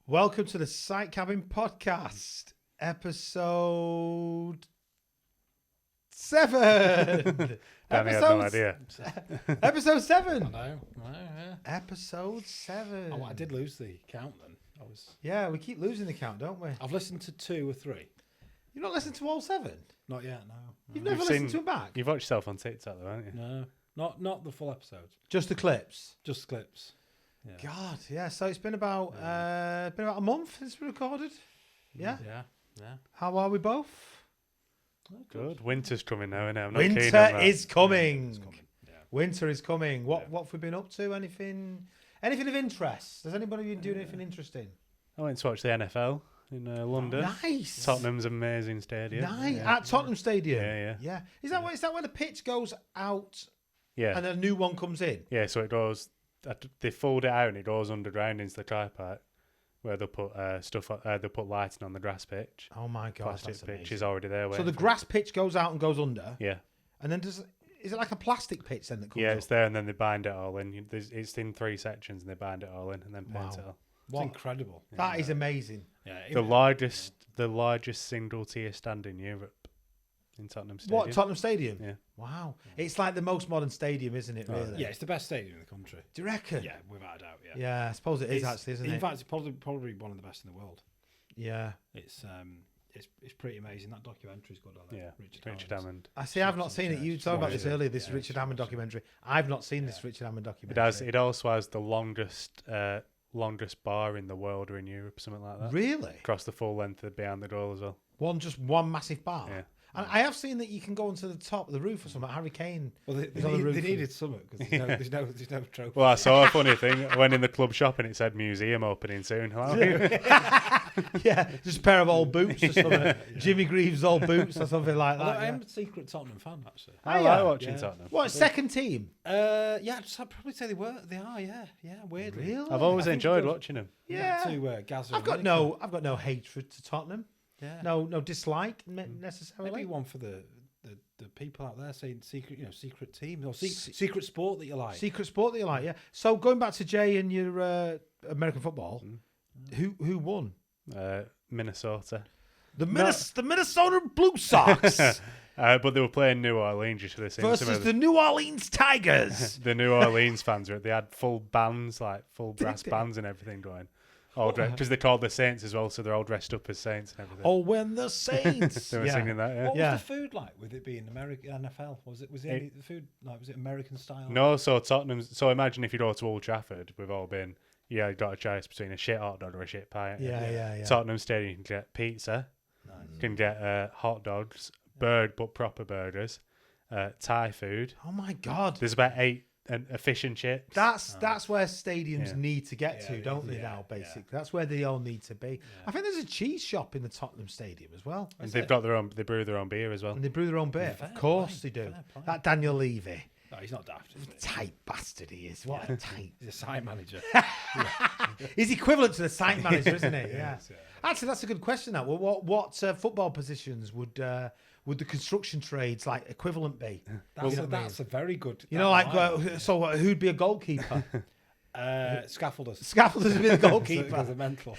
Welcome to the Sight Cabin Podcast, episode 7. Danny had no idea. Episode 7. I know, yeah. Episode 7. I did lose the count then. Yeah, we keep losing the count, don't we? I've listened to 2 or 3. You've not listened to all 7? Not yet, no. You've never listened to them back? You've watched yourself on TikTok, though, haven't you? No, not the full episodes. Just the clips? Just clips. Yeah. God, yeah. So it's been about a month since we recorded. Yeah? Yeah. How are we both? Oh, Good. Winter's coming now, innit? I'm not keen on Winter that. is coming. It's coming. Yeah. Winter is coming. What have we been up to? Anything of interest? Has anybody been doing anything interesting? I went to watch the NFL in London. Nice. Tottenham's amazing stadium. Nice. Yeah. At Tottenham Stadium. Yeah. Is that where the pitch goes out Yeah. and a new one comes in? Yeah, so it goes... They fold it out and it goes underground into the car park where they'll put they'll put lighting on the grass pitch. Oh my god, Plastic that's pitch amazing. is already there. So the grass pitch goes out and goes under. Yeah. And then is it like a plastic pitch then that comes Yeah, up? it's there and then they bind it all in. It's in 3 sections and they bind it all in and then paint it all. It's incredible. That is amazing. Yeah. The largest single tier stand in Europe in Tottenham Stadium. What, Tottenham Stadium? Yeah. Wow. It's like the most modern stadium, isn't it, really? Yeah, it's the best stadium in the country. Do you reckon? Yeah, without a doubt. Yeah. Yeah, I suppose it is actually, isn't in it? fact, it's probably one of the best in the world. Yeah. It's pretty amazing. That documentary's good on it. Yeah, Richard Hammond. Hammond. I see. I've not seen it. You talked about this earlier. This Yeah, Richard watch Hammond it. documentary. I've not seen this Richard Hammond documentary. It also has the longest bar in the world or in Europe, something like that. Really? Across the full length of behind the goal as well. One massive bar. Yeah. And I have seen that you can go onto the top of the roof or something. Harry Kane. Well, is on the roof. they needed something because there's no trophy. Well, I saw a funny thing. I went in the club shop and it said museum opening soon. Yeah, just a pair of old boots or something. Jimmy Greaves' old boots or something like that. Although I yeah. am a secret Tottenham fan, actually. I yeah. like watching Yeah. Tottenham. What, second team? I'd probably say they are. Yeah, weirdly. Really? I've always I think enjoyed it goes- watching them. Yeah. To Gaza. I've got no hatred to Tottenham. Yeah. No dislike necessarily. Maybe one for the people out there saying secret team or secret sport that you like. Secret sport that you like, yeah. So going back to Jay and your American football, who won? Minnesota. The Minnesota Blue Sox But they were playing New Orleans. You should have seen some versus of the New Orleans Tigers. the New Orleans fans. They had full bands, like full brass bands and everything going. Because they called the Saints as well, so they're all dressed up as Saints and everything. Oh, when the Saints. They were singing that, yeah. What Yeah. was the food like with it being American NFL? Was it the food like was it American style? No, so Tottenham's. So imagine if you go to Old Trafford, we've all been. Yeah, you got a choice between a shit hot dog or a shit pie. Yeah. Tottenham Stadium, you can get pizza, you can get hot dogs, but proper burgers, Thai food. Oh my God. There's about 8 fish and chips. That's where stadiums Yeah. need to get to, don't they? Now, basically, that's where they all need to be. I think there's a cheese shop in the Tottenham Stadium as well, And they've got their own. They brew their own beer as well. and they brew their own beer. Fair Of course play, they do. fair play. That Daniel Levy, No, he's not daft. Is he? tight bastard he is. What a tight. He's a site manager. He's equivalent to the site manager, isn't he? Yeah. Yes, yeah. Actually, that's a good question. That. Well, what football positions would the construction trades like equivalent be? That's a very good. You know, who'd be a goalkeeper? Scaffolders. Scaffolders would be the goalkeeper. Because of mental.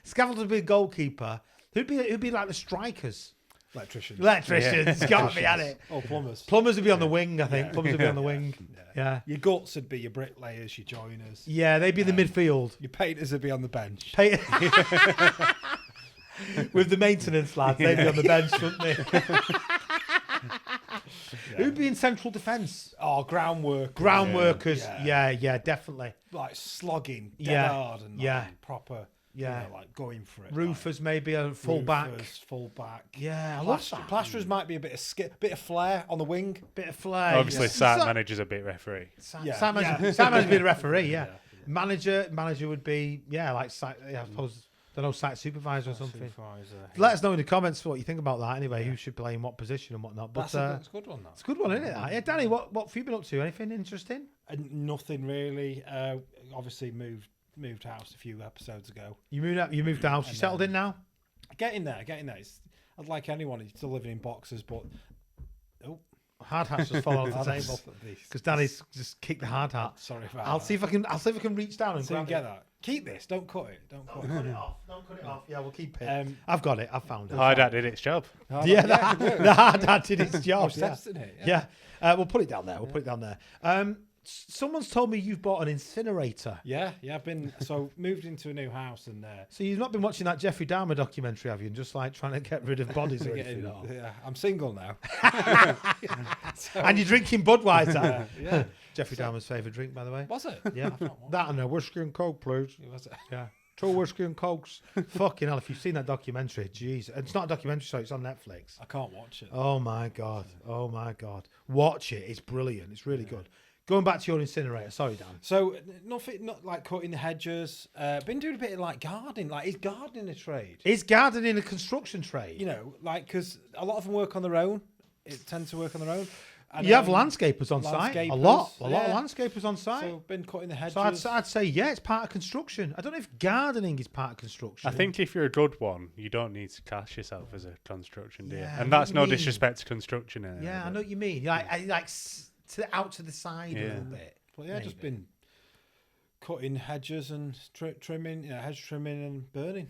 Scaffolders would be a goalkeeper. Who'd be like the strikers? Electricians. Electricians. Got to be at it. Oh, plumbers. Plumbers would be on the wing, I think. Plumbers would be on the wing. Yeah. Your guts would be your bricklayers, your joiners. Yeah, they'd be in the midfield. Your painters would be on the bench. With the maintenance lads, they'd be on the bench, wouldn't they? Who'd be in central defence? Oh, ground work. Ground workers. Yeah. Yeah, definitely. Like slogging, dead Yeah. hard and like proper. Yeah. Like going for it. Roofers, maybe a full back. Full back. Yeah, I love that. Plasterers might be a bit of flair on the wing. Bit of flair. Obviously, site manager's a bit referee. Site Yeah. manager would be the referee, yeah. Manager would be, like site, I suppose, site supervisor or something. Let us know in the comments what you think about that anyway, who should play in what position and whatnot. But That's a good one, that. it's a good one, isn't it? Yeah, Danny, what have you been up to? Anything interesting? Nothing really. Obviously moved house a few episodes ago. You moved house. You settled in now? Getting there. It's, I'd like anyone. He's still living in boxes, but Hard hat's just fallen off the table because Danny's just kicked the hard hat. Sorry about I'll that. see if I can reach down and So you grab get it. that. Keep this. Don't cut it. Don't cut Cut it. it off. Don't cut it off. Yeah, we'll keep it. I've got it. I've found it. Hard hat did its job. Yeah, the hard hat did its job. Yeah. Testing it. Yeah. We'll put it down there. We'll put it down there. Someone's told me you've bought an incinerator. Yeah. I've been moved into a new house and So you've not been watching that Jeffrey Dahmer documentary, have you? And just like trying to get rid of bodies or anything? yeah, I'm single now. And you're drinking Budweiser. Yeah. Jeffrey Dahmer's favourite drink, by the way. Was it? Yeah. That and a whiskey and coke, please. Was it? Yeah. 2 whiskey and cokes. Fucking hell, if you've seen that documentary, jeez. It's not a documentary, so it's on Netflix. I can't watch it. Oh my God. Oh my God. Watch it. It's brilliant. It's really good. Going back to your incinerator. Sorry, Dan. So not like cutting the hedges. Been doing a bit of like gardening. Like, is gardening a trade? Is gardening a construction trade? You know, like, because a lot of them work on their own. It tends to work on their own. And, you have landscapers on site. A lot of landscapers on site. So been cutting the hedges. So I'd say, yeah, it's part of construction. I don't know if gardening is part of construction. I think if you're a good one, you don't need to class yourself as a construction, do you? Yeah, And that's no mean. disrespect to construction. Yeah, I know what you mean. Out to the side a little bit. But yeah, just been cutting hedges and trimming, hedge trimming and burning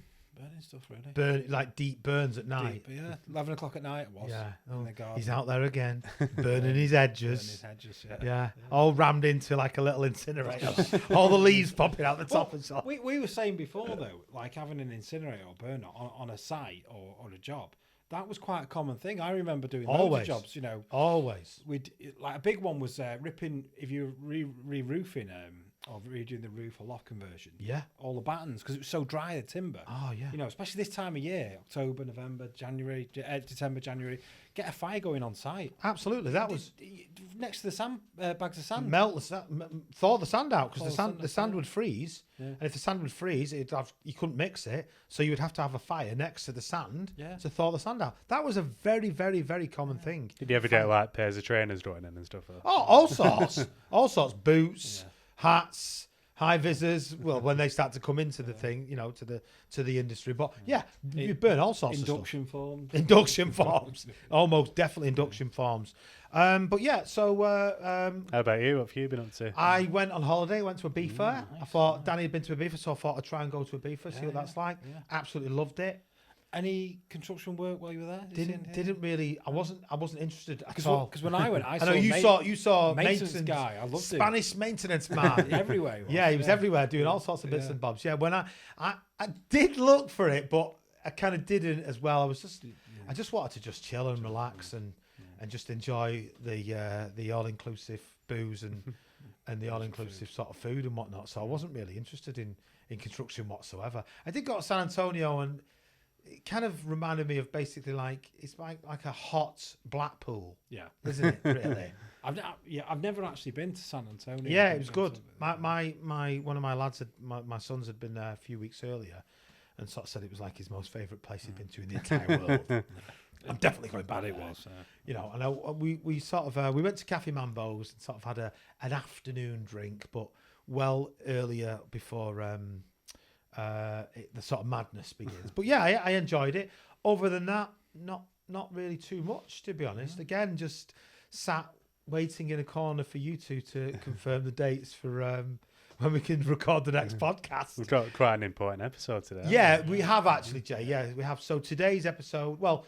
stuff really. Burn like deep burns at night. Deep, yeah, 11 o'clock at night it was. Yeah, in the garden. he's out there again, burning his edges. Burning his hedges, Yeah, all rammed into like a little incinerator. All the leaves popping out the top and so. We were saying before though, like having an incinerator or burner on a site or a job. That was quite a common thing. I remember doing loads of jobs. You know, always. Like a big one was ripping if you're re-roofing or redoing the roof or loft conversion. Yeah, all the battens because it was so dry the timber. Oh yeah. You know, especially this time of year, October, November, January, December, January. Get a fire going on site. Absolutely, that was next to the sand bags of sand. Melt the sand, thaw the sand out because the sand would freeze, yeah. and if the sand would freeze, you couldn't mix it, so you would have to have a fire next to the sand to thaw the sand out. That was a very, very, very common thing. Did you ever get like pairs of trainers joining in and stuff? Oh, all sorts, boots, hats. High visors, well, when they start to come into the thing, you know, to the industry. But yeah, you burn all sorts of stuff. Induction forms. Almost definitely induction forms. But yeah, so how about you? What have you been up to? I went on holiday, went to a beef fair. Nice. I thought Danny had been to a beef fair, so I thought I'd try and go to a beef fair, see what that's like. Yeah. Absolutely loved it. Any construction work while you were there? Didn't really. I wasn't interested at all. Because when I went, I know you saw maintenance guy. I loved Spanish maintenance man everywhere. He was everywhere doing all sorts of bits and bobs. Yeah, when I did look for it, but I kind of didn't as well. I just wanted to just chill and relax and just enjoy the all inclusive booze and the all inclusive sort of food and whatnot. So I wasn't really interested in construction whatsoever. I did go to San Antonio and. It kind of reminded me of basically like it's like a hot Blackpool, isn't it? Really, I've never actually been to San Antonio. Yeah, it was good. My one of my lads my sons had been there a few weeks earlier, and sort of said it was like his most favourite place he'd been to in the entire world. I'm definitely going back. It was, you know. And we sort of we went to Cafe Mambo's and sort of had an afternoon drink, but well earlier before. The sort of madness begins. But yeah, I enjoyed it. Other than that, not really too much, to be honest. Again, just sat waiting in a corner for you two to confirm the dates for when we can record the next podcast. We've got quite an important episode today. Yeah, we have actually, Jay. Yeah, we have. So today's episode, well,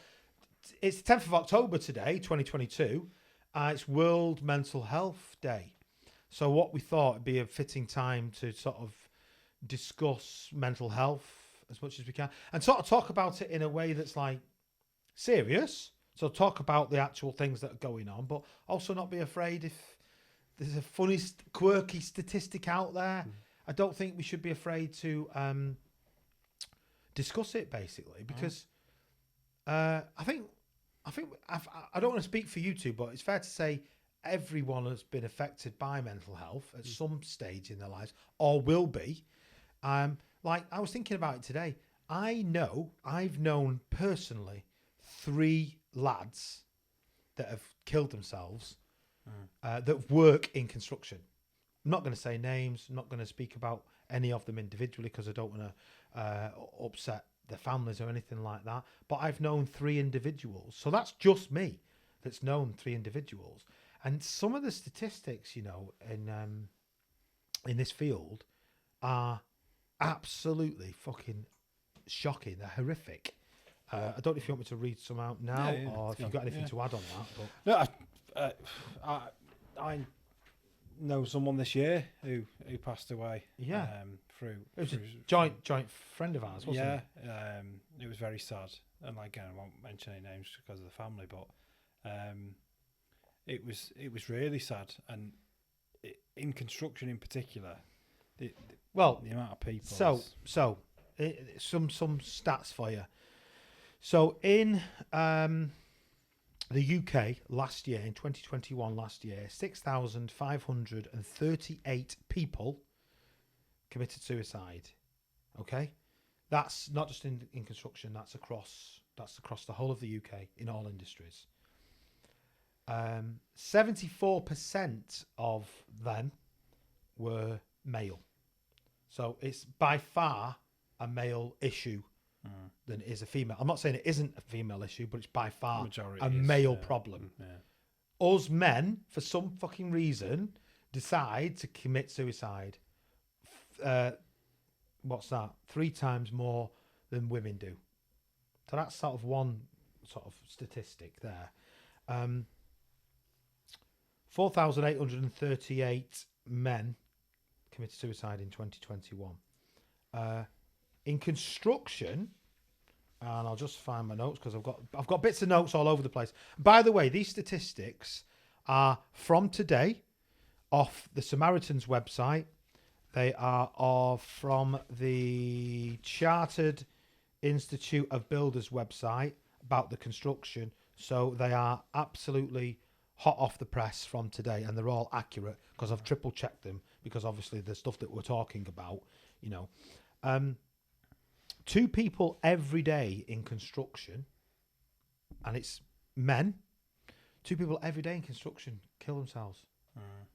it's 10th of October today, 2022. It's World Mental Health Day. So what we thought would be a fitting time to sort of discuss mental health as much as we can and sort of talk about it in a way that's like serious. So talk about the actual things that are going on, but also not be afraid if there's a funny, quirky statistic out there. I don't think we should be afraid to discuss it basically because I don't want to speak for you two, but it's fair to say everyone has been affected by mental health at some stage in their lives or will be. Like I was thinking about it today. I've known personally 3 lads that have killed themselves that work in construction. I'm not going to say names. I'm not going to speak about any of them individually because I don't want to upset their families or anything like that. But I've known 3 individuals. So that's just me. that's known, 3 individuals. And some of the statistics, you know, in this field are absolutely fucking shocking. They're horrific. I don't know if you want me to read some out now, or if you've got anything to add on that. No, I know someone this year who passed away. Yeah, through it was a joint friend of ours, wasn't it? Yeah, it was very sad. And again, I won't mention any names because of the family, but it was really sad. And in construction, in particular, the amount of people. So some stats for you. So in the UK last year, in 2021, 6,538 people committed suicide. Okay, that's not just in construction. That's across the whole of the UK in all industries. 74% of them were male. So it's by far a male issue than it is a female. I'm not saying it isn't a female issue, but it's by far a male problem. Yeah. Us men, for some fucking reason, decide to commit suicide. What's that? 3 times more than women do. So that's sort of one sort of statistic there. 4,838 men committed suicide in 2021. In construction, and I'll just find my notes because I've got bits of notes all over the place. By the way, these statistics are from today, off the Samaritans website. They are from the Chartered Institute of Builders website about the construction. So they are absolutely hot off the press from today, and they're all accurate because I've triple checked them, because obviously the stuff that we're talking about, you know. 2 people every day in construction, and it's men. 2 people every day in construction kill themselves.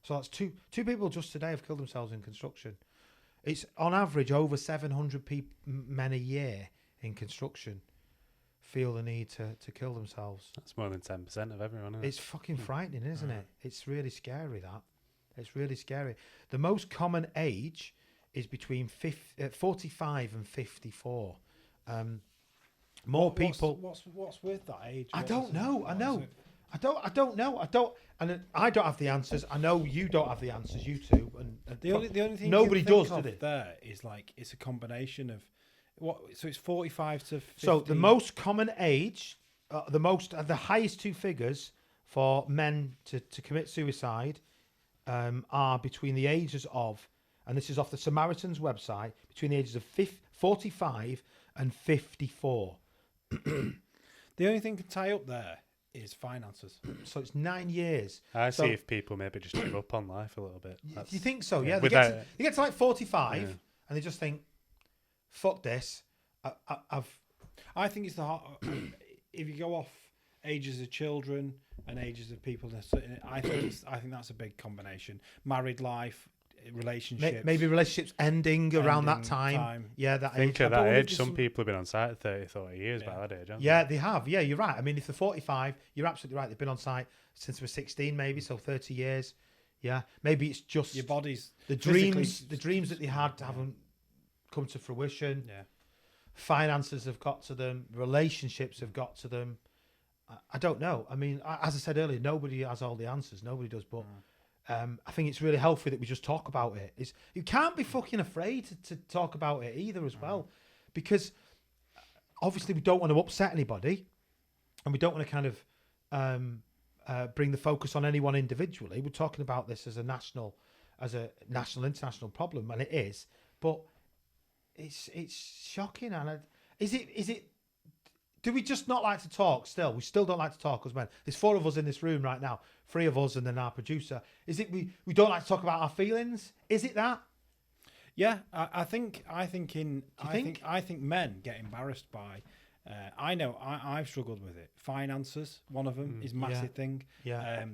So that's two people just today have killed themselves in construction. It's on average over 700 men a year in construction feel the need to kill themselves. That's more than 10% of everyone, isn't it? It's fucking frightening, isn't it? It's really scary, that. It's really scary. The most common age is between 45 and 54. More people. What's with that age? I don't know. I don't know. And I don't have the answers. I know you don't have the answers. You two. And the only thing nobody you can does, think do of they? there is like it's a combination of what. So it's 45 to 50. So the most common age, the highest 2 figures for men to commit suicide are between the ages of, and this is off the Samaritans website, between the ages of 45 and 54. The only thing to tie up there is finances. So it's 9 years. I see if people maybe just give up on life a little bit. Do you think so? Yeah. They get to like 45 and they just think, fuck this. I think it's if you go off ages of children and ages of people, I think that's a big combination. Married life, relationships, maybe relationships ending around that time. Yeah, that age. At that age, some people have been on site 30, 40 years by that age, haven't they? They have. Yeah, you're right. I mean, if they're 45, you're absolutely right. They've been on site since they were 16, maybe, so 30 years. Yeah, maybe it's just your body's the dreams that they had haven't come to fruition. Yeah, finances have got to them, relationships have got to them. I don't know. I mean, as I said earlier, nobody has all the answers. Nobody does, but. I think it's really healthy that we just talk about it. You can't be fucking afraid to talk about it either as well, because obviously we don't want to upset anybody, and we don't want to kind of bring the focus on anyone individually. We're talking about this as a national, international problem, and it is. But it's shocking, and is it? Do we just not like to talk still? We still don't like to talk as men. There's 4 of us in this room right now, 3 of us and then our producer. Is it we don't like to talk about our feelings? Is it that? Yeah, I think men get embarrassed by. I know I've struggled with it. Finances, one of them, is a massive thing. Yeah.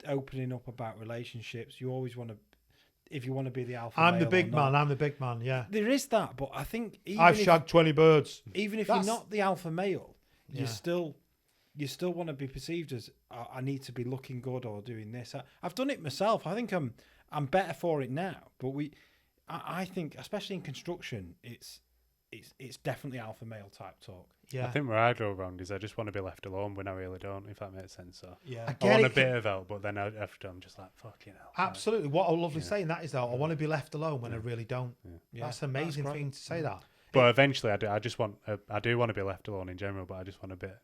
Opening up about relationships. You always want to. If you want to be the alpha, I'm the big man. Yeah, there is that, but I think I've shagged 20 birds. Even if you're not the alpha male, you're still you still want to be perceived as I need to be looking good or doing this. I've done it myself. I think I'm better for it now. But I think, especially in construction, it's definitely alpha male type talk. Yeah. I think where I go wrong is I just want to be left alone when I really don't, if that makes sense. So Yeah. I want a bit of help, but then after I'm just like, fucking hell. Absolutely. What a lovely saying that is, though. I want to be left alone when I really don't. Yeah. That's an amazing That's great. thing to say that. But eventually, I do want to be left alone in general, but I just want a bit,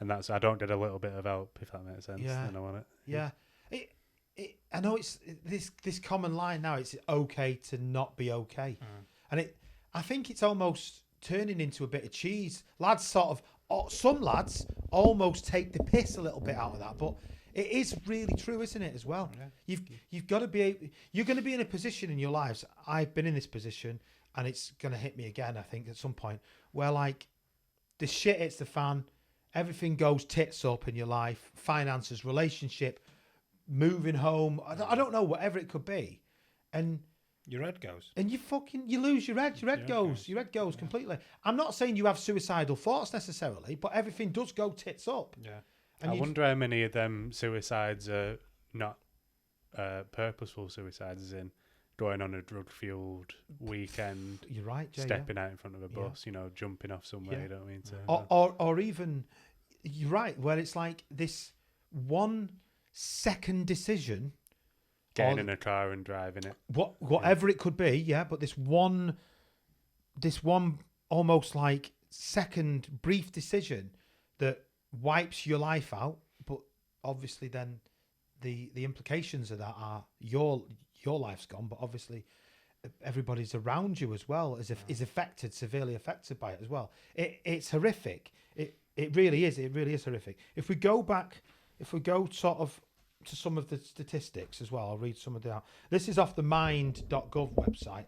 and that's I don't get a little bit of help, if that makes sense. Yeah. Then I want it. Yeah. I know it's this common line now. It's okay to not be okay, and I think it's almost turning into a bit of cheese. Lads some lads almost take the piss a little bit out of that, but it is really true, isn't it? As well, you've got to be. You're going to be in a position in your lives. I've been in this position, and it's going to hit me again. I think at some point where like the shit hits the fan, everything goes tits up in your life, finances, relationship, moving home. I don't know, whatever it could be, and. Your head goes. And you lose your head. Your head goes completely. I'm not saying you have suicidal thoughts necessarily, but everything does go tits up. Yeah. And I wonder how many of them suicides are not purposeful suicides, as in going on a drug-fueled weekend. You're right, Jay. Stepping out in front of a bus, jumping off somewhere. You don't mean to. Or even, you're right, where it's like this 1 second decision. Getting in a car and driving it. Whatever it could be, yeah. But this one almost like second brief decision that wipes your life out. But obviously, then the implications of that are your life's gone. But obviously, everybody's around you as well is severely affected by it as well. It's horrific. It really is. It really is horrific. If we go sort of to some of the statistics as well, I'll read some of the. This is off the mind.gov website.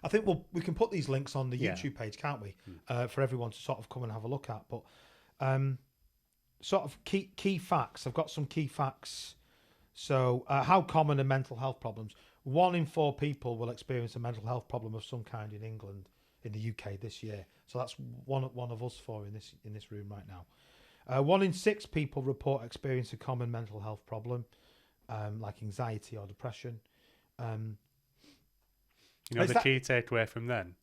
I think we can put these links on the YouTube page, can't we? For everyone to sort of come and have a look at. But sort of key facts. I've got some key facts. So how common are mental health problems? 1 in 4 people will experience a mental health problem of some kind in England, in the UK this year. So that's one of us 4 in this room right now. 1 in 6 people report experience a common mental health problem, like anxiety or depression. The key takeaway from then,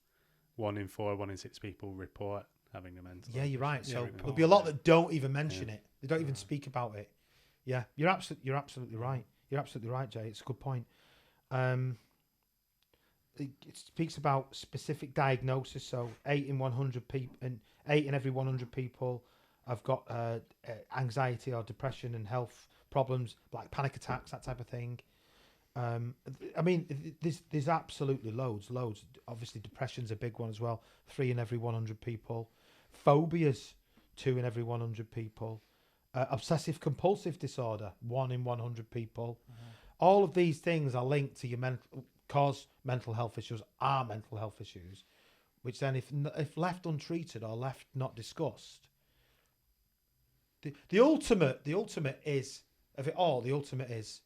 1 in 4, 1 in 6 people report having a mental. Yeah, you're right. So report, there'll be a lot that don't even mention it. They don't even speak about it. Yeah, you're absolutely right. You're absolutely right, Jay. It's a good point. It speaks about specific diagnosis. So 8 in 100 people, and 8 in every 100 people have got anxiety or depression and health problems like panic attacks, that type of thing. I mean, there's absolutely loads. Obviously, depression's a big one as well. 3 in every 100 people. Phobias, 2 in every 100 people. Obsessive compulsive disorder, 1 in 100 people. All of these things are linked to your mental health issues, are mental health issues, which then, if left untreated or left not discussed, the ultimate is of it all. The ultimate is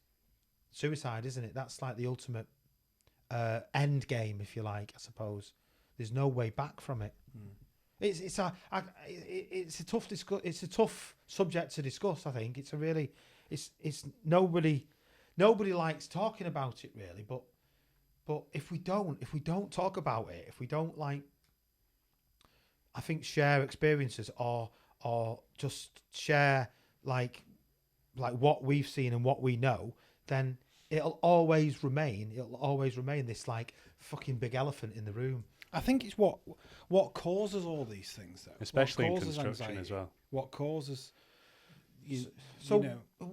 suicide, isn't it? That's like the ultimate end game, if you like. I suppose there's no way back from it. It's a tough subject to discuss. I think it's nobody likes talking about it really. But if we don't talk about it, if we don't I think share experiences or just share like what we've seen and what we know, then it'll always remain this like fucking big elephant in the room. I think it's what causes all these things, though. Especially in construction as well. What causes?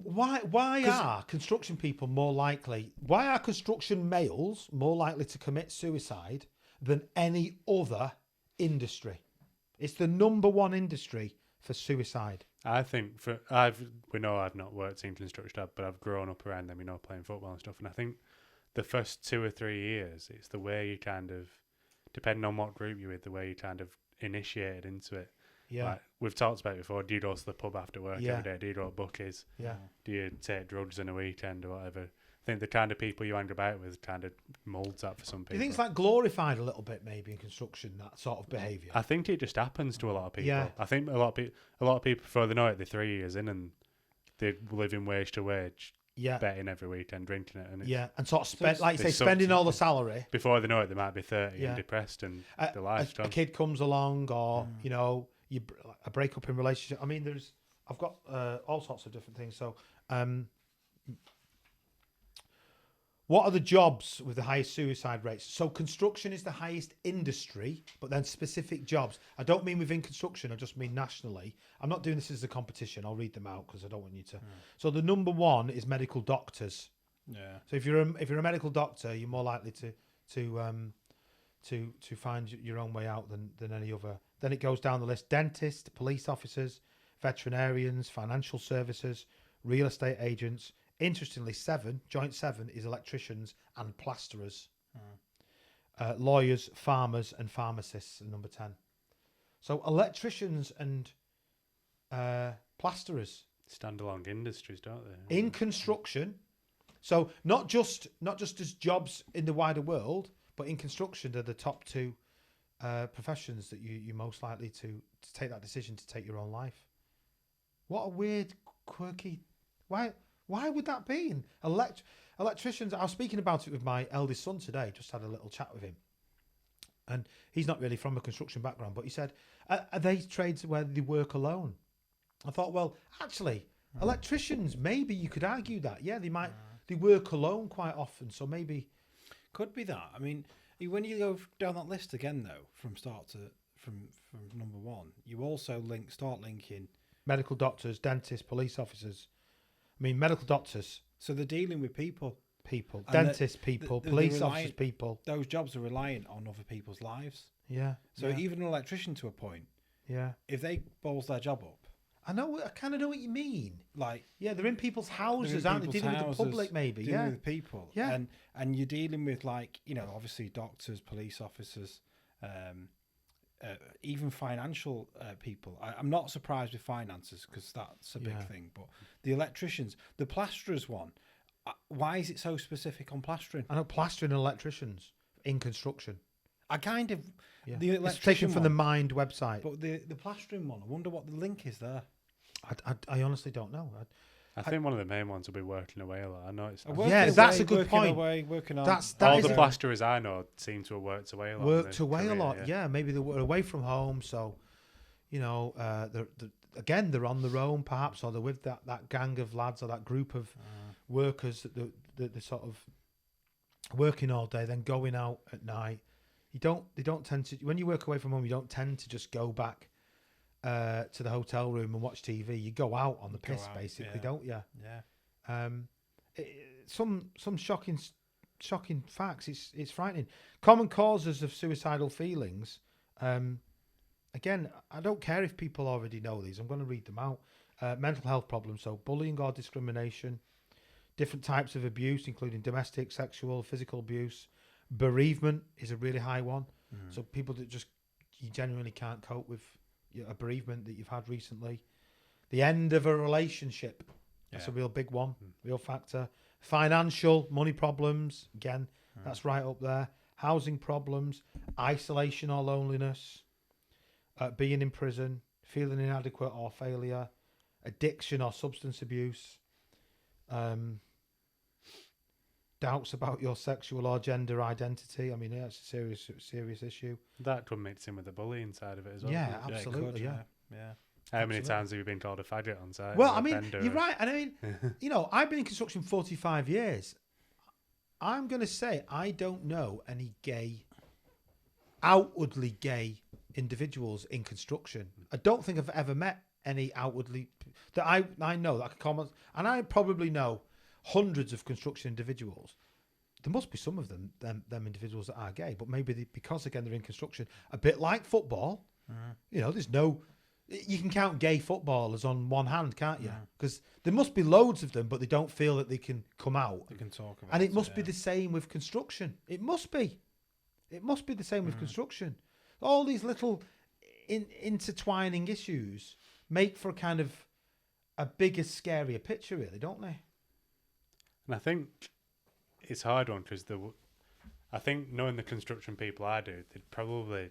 Why are construction people more likely? Why are construction males more likely to commit suicide than any other industry? It's the number 1 industry for suicide. I think we know I've not worked in construction, but I've grown up around them, playing football and stuff. And I think the first 2 or 3 years, it's the way you kind of, depending on what group you're with, the way you kind of initiated into it. Yeah. Like we've talked about it before. Do you go to the pub after work every day? Do you go to Bucky's? Yeah. Do you take drugs on a weekend or whatever? think the kind of people you hang about with kind of moulds that for some people. Do you think it's like glorified a little bit maybe in construction, that sort of behaviour? I think it just happens to a lot of people. Yeah. I think a lot of people before they know it, they're 3 years in and they're living wage to wage, Yeah. betting every weekend, drinking it, and it's, Yeah, and sort of spend, like you say, They suck spending to- all the salary. before they know it, they might be 30 Yeah. and depressed and A, their life's a gone. kid comes along, or you know, a break up in relationship. I mean, I've got all sorts of different things. So, what are the jobs with the highest suicide rates? So, construction is the highest industry, but then specific jobs. I don't mean within construction. I just mean nationally. I'm not doing this as a competition. I'll read them out because I don't want you to. So, the number one is medical doctors. Yeah. So, if you're a medical doctor, you're more likely to find your own way out than any other. Then it goes down the list: dentists, police officers, veterinarians, financial services, real estate agents. Interestingly, joint seven is electricians and plasterers. Lawyers, farmers, and pharmacists are number 10. So electricians and plasterers Standalone industries, don't they? in construction. So not just as jobs in the wider world, but in construction, they're the top two professions that you're most likely to take that decision to take your own life. What a weird, quirky. Why would that be? And electricians. I was speaking about it with my eldest son today. Just had a little chat with him, and he's not really from a construction background, but he said, "Are they trades where they work alone?" I thought, well, actually, electricians. Maybe you could argue that. Yeah, they might. They work alone quite often, so maybe. Could be that. I mean, when you go down that list again, though, from number one, you also start linking. Medical doctors, dentists, police officers. I mean, medical doctors, So they're dealing with people. people, And dentists, people, they're police reliant- officers, people. Those jobs are reliant on other people's lives. Yeah. So yeah, even an electrician, to a point, yeah. if they balls their job up, I kind of know what you mean. like Yeah, they're in people's houses, in aren't they? people's Dealing with the houses, public, maybe. dealing Yeah. with people, Yeah. and you're dealing with, like, obviously doctors, police officers, even financial people. I'm not surprised with finances because that's a big Yeah. thing. But the electricians, the plasterers one, why is it so specific on plastering? I know plastering and electricians in construction. I kind of Yeah. the It's electrician taken from the one, Mind website. but the plastering one. I wonder what the link is there. I honestly don't know. I think one of the main ones will be working away a lot. I know it's Working Yeah, that's a good working point. Away, working on. That all is the a- plasterers I know seem to have worked away a lot. in worked their away a career, lot. Yeah. Maybe they were away from home, so they're on their own perhaps, or they're with that gang of lads or that group of workers that they're sort of working all day, then going out at night. They don't tend to, when you work away from home, you don't tend to just go back to the hotel room and watch TV. You go out on the Go piss, out, basically, yeah. don't you? Yeah. Some shocking facts. It's frightening. Common causes of suicidal feelings. Again, I don't care if people already know these. I'm going to read them out. Mental health problems, so bullying or discrimination, different types of abuse, including domestic, sexual, physical abuse. Bereavement is a really high one. So people that you genuinely can't cope with a bereavement that you've had recently. The end of a relationship. That's a real big one, real factor. Financial, money problems, again, that's right up there. Housing problems, isolation or loneliness, being in prison, feeling inadequate or failure, addiction or substance abuse, doubts about your sexual or gender identity. I mean, yeah, it's a serious issue. That could mix in with the bullying side of it as well. Yeah, couldn't it? it absolutely, could, yeah. Yeah. How many Absolutely. times have you been called a faggot on site? Well, or I a mean, bender you're or- right. And I mean, I've been in construction 45 years. I'm going to say I don't know any outwardly gay individuals in construction. I don't think I've ever met any outwardly that I know that I can comment. And I probably know hundreds of construction individuals. There must be some of them individuals that are gay, but maybe because again they're in construction, a bit like football. There's no. You can count gay footballers on one hand, can't you? Because there must be loads of them, but they don't feel that they can come out. You can talk about And it must be yeah. the same with construction. It must be. It must be the same with construction. All these little intertwining issues make for kind of a bigger, scarier picture, really, don't they? And I think it's a hard one because I think knowing the construction people I do, they'd probably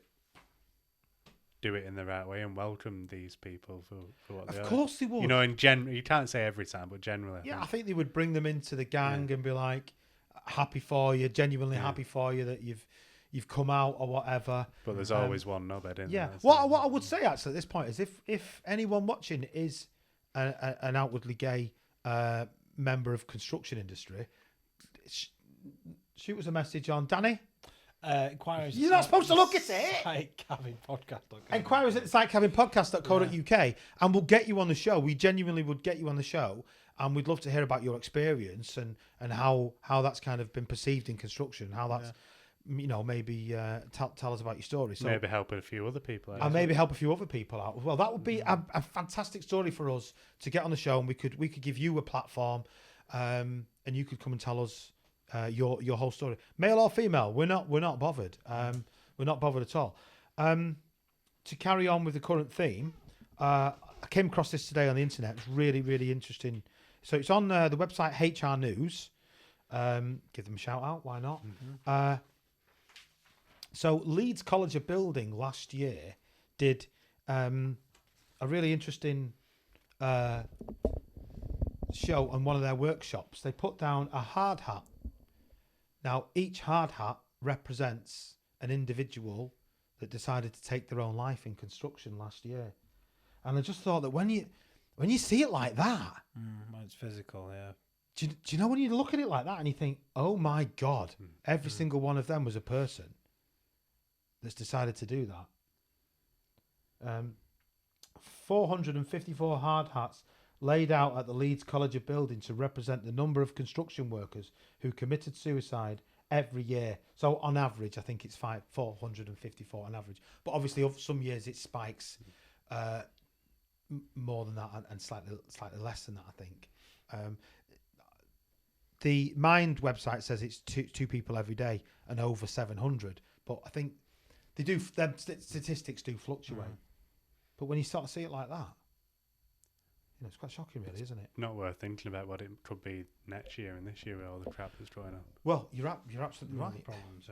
do it in the right way and welcome these people for what they are. Of course they would. You know, in general, you can't say every time, but generally. Yeah, I think they would bring them into the gang and be like, happy for you, genuinely happy for you that you've come out or whatever. But there's always one knobhead in there. What I would say actually at this point is if anyone watching is an outwardly gay member of construction industry, shoot us a message on Danny. Inquiries. You're not supposed to look at it. Sitecabinpodcast.com. Inquiries at sitecabinpodcast.co.uk and we'll get you on the show. We genuinely would get you on the show, and we'd love to hear about your experience and how that's kind of been perceived in construction, how that's maybe tell us about your story. So maybe help a few other people out. And maybe help a few other people out as well. That would be a fantastic story for us to get on the show, and we could give you a platform, and you could come and tell us your whole story, male or female. We're not bothered. We're not bothered at all. To carry on with the current theme, I came across this today on the internet. It's really, really interesting. So it's on the website HR News. Give them a shout out. Why not? Mm-hmm. So Leeds College of Building last year did a really interesting show on one of their workshops. They put down a hard hat. Now, each hard hat represents an individual that decided to take their own life in construction last year. And I just thought that when you see it like that... Well, it's physical, yeah. Do you know when you look at it like that and you think, oh my God, every single one of them was a person that's decided to do that. 454 hard hats laid out at the Leeds College of Building to represent the number of construction workers who committed suicide every year. So on average, I think it's 454 on average. But obviously, some years it spikes more than that and slightly less than that, I think. The Mind website says it's two people every day and over 700. But I think them statistics do fluctuate. But when you start to see it like that, it's quite shocking, really, isn't it? Not worth thinking about what it could be next year and this year with all the crap that's going on. Well, you're absolutely right. Problems,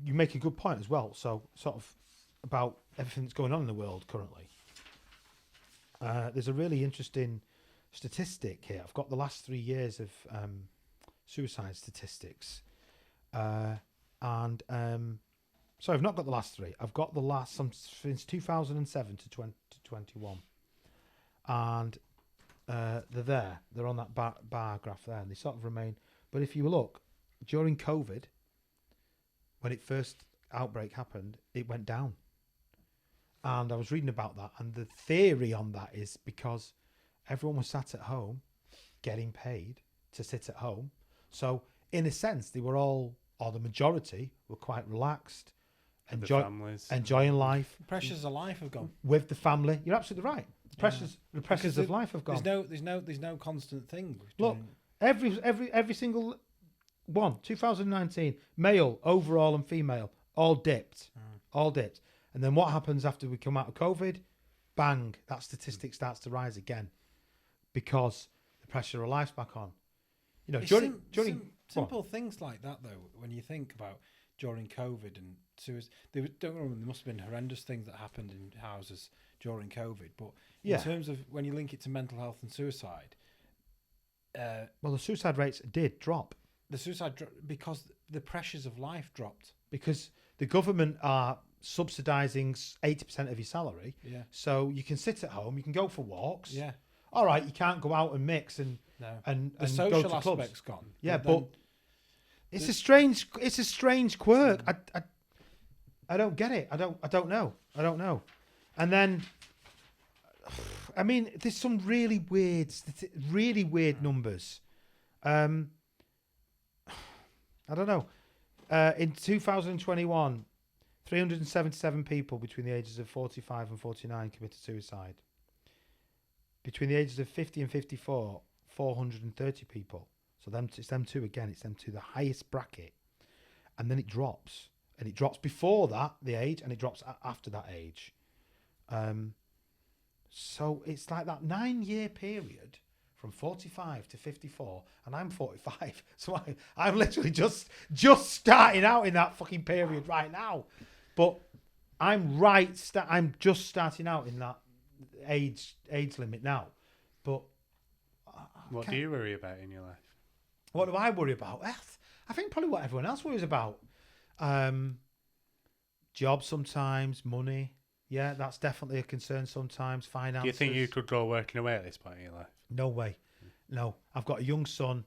You make a good point as well. So, sort of about everything that's going on in the world currently. There's a really interesting statistic here. I've got the last 3 years of suicide statistics, sorry, I've not got the last 3. I've got the last since 2007 to 2021. And they're there. They're on that bar graph there, and they sort of remain. But if you look, during COVID, when it first outbreak happened, it went down. And I was reading about that, and the theory on that is because everyone was sat at home, getting paid to sit at home. So in a sense, they were all, or the majority, were quite relaxed, enjoying life. The pressures of life have gone with the family. You're absolutely right. The pressures of life have gone. There's no constant thing. Look, every single one. 2019, male, overall, and female, all dipped, And then what happens after we come out of COVID? Bang! That statistic starts to rise again because the pressure of life's back on. Simple things like that, though. When you think about during COVID and suicide, there must have been horrendous things that happened in houses during COVID, but in terms of when you link it to mental health and suicide, well, the suicide rates did drop. The suicide because the pressures of life dropped. Because the government are subsidising 80% of your salary, so you can sit at home, you can go for walks. Yeah. All right, you can't go out and mix and the social go to aspect's clubs. gone. Yeah, but it's a strange quirk. I don't get it. I don't know. And then, I mean, there's some really weird numbers. I don't know. In 2021, 377 people between the ages of 45 and 49 committed suicide. Between the ages of 50 and 54, 430 people. So it's them two again. It's them two, the highest bracket. And then it drops. And it drops before that, the age, and it drops after that age. So it's like that 9-year period from 45 to 54, and I'm 45. So I'm literally just starting out in that fucking period right now. But I'm I'm just starting out in that age limit now. But What do you worry about in your life? what do I worry about? I think probably what everyone else worries about. Job sometimes, money. Yeah, that's definitely a concern sometimes. Finances. Do you think you could go working away at this point in your life? No way. No. I've got a young son.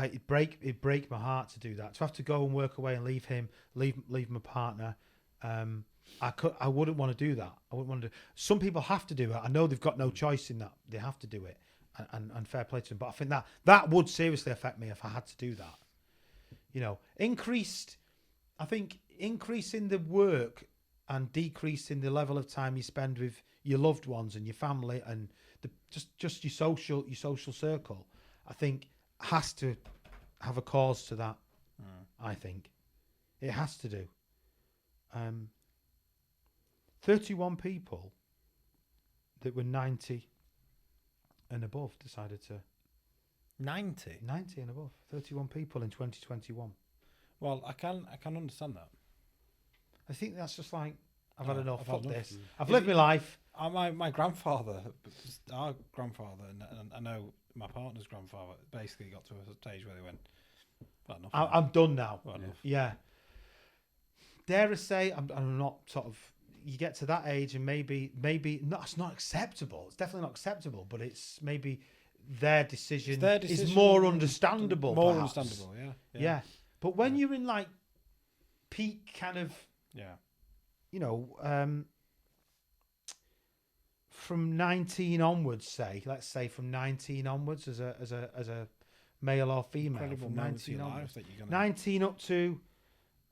It'd break my heart to do that. To have to go and work away and leave him, leave my partner. I wouldn't want to do that. I wouldn't want to. Some people have to do it. I know they've got no choice in that. They have to do it, and fair play to them. But I think that would seriously affect me if I had to do that. You know, increasing the work and decreasing the level of time you spend with your loved ones and your family and just your social circle, I think has to have a cause to that. I think it has to do. 31 people that were 90 and above decided to 90 and above. 31 people in 2021. Well, I can understand that. I think that's just like I've had enough. Fuck this. I've Is lived it- my life. My grandfather, our grandfather, and I know my partner's grandfather, basically got to a stage where they went, well, enough. I'm done now. Well, enough. Yeah. Dare I say, I'm not sort of. You get to that age, and maybe not. It's not acceptable. It's definitely not acceptable. But it's maybe their decision, is more understandable. More perhaps. understandable, Yeah. But when you're in like peak kind of, yeah. you know, from 19 onwards, let's say from 19 onwards as a male or female, Incredible from moments of 19 your onwards, life that you're gonna. 19 up to,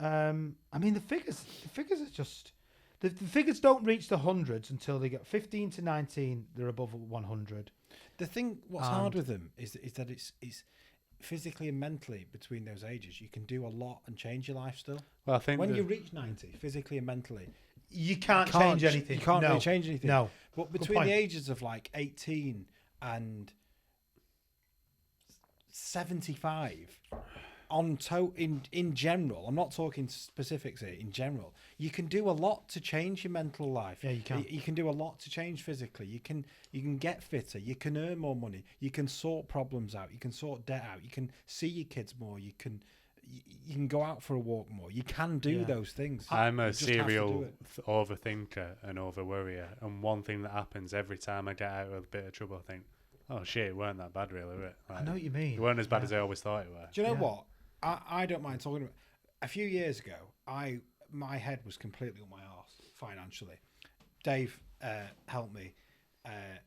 I mean the figures are just the figures don't reach the hundreds until they get 15 to 19. They're above 100. The thing, what's hard with them is that it's physically and mentally between those ages. You can do a lot and change your life still. Well, I think When you reach 90, physically and mentally, You can't change anything. You can't No. really change anything. No. But between the ages of like 18 and 75, in general, I'm not talking specifics here, in general, you can do a lot to change your mental life. Yeah, you can. You can do a lot to change physically. You can get fitter. You can earn more money. You can sort problems out. You can sort debt out. You can see your kids more. You can go out for a walk more. You can do those things. I'm You a just have to serial do it. overthinker and overworrier, and one thing that happens every time I get out of a bit of trouble, I think, oh shit, it weren't that bad really, were it? Like, I know what you mean. it weren't as bad as I always thought it were. Do you know Yeah. what? I don't mind talking about. A few years ago, my head was completely on my arse financially. Dave helped me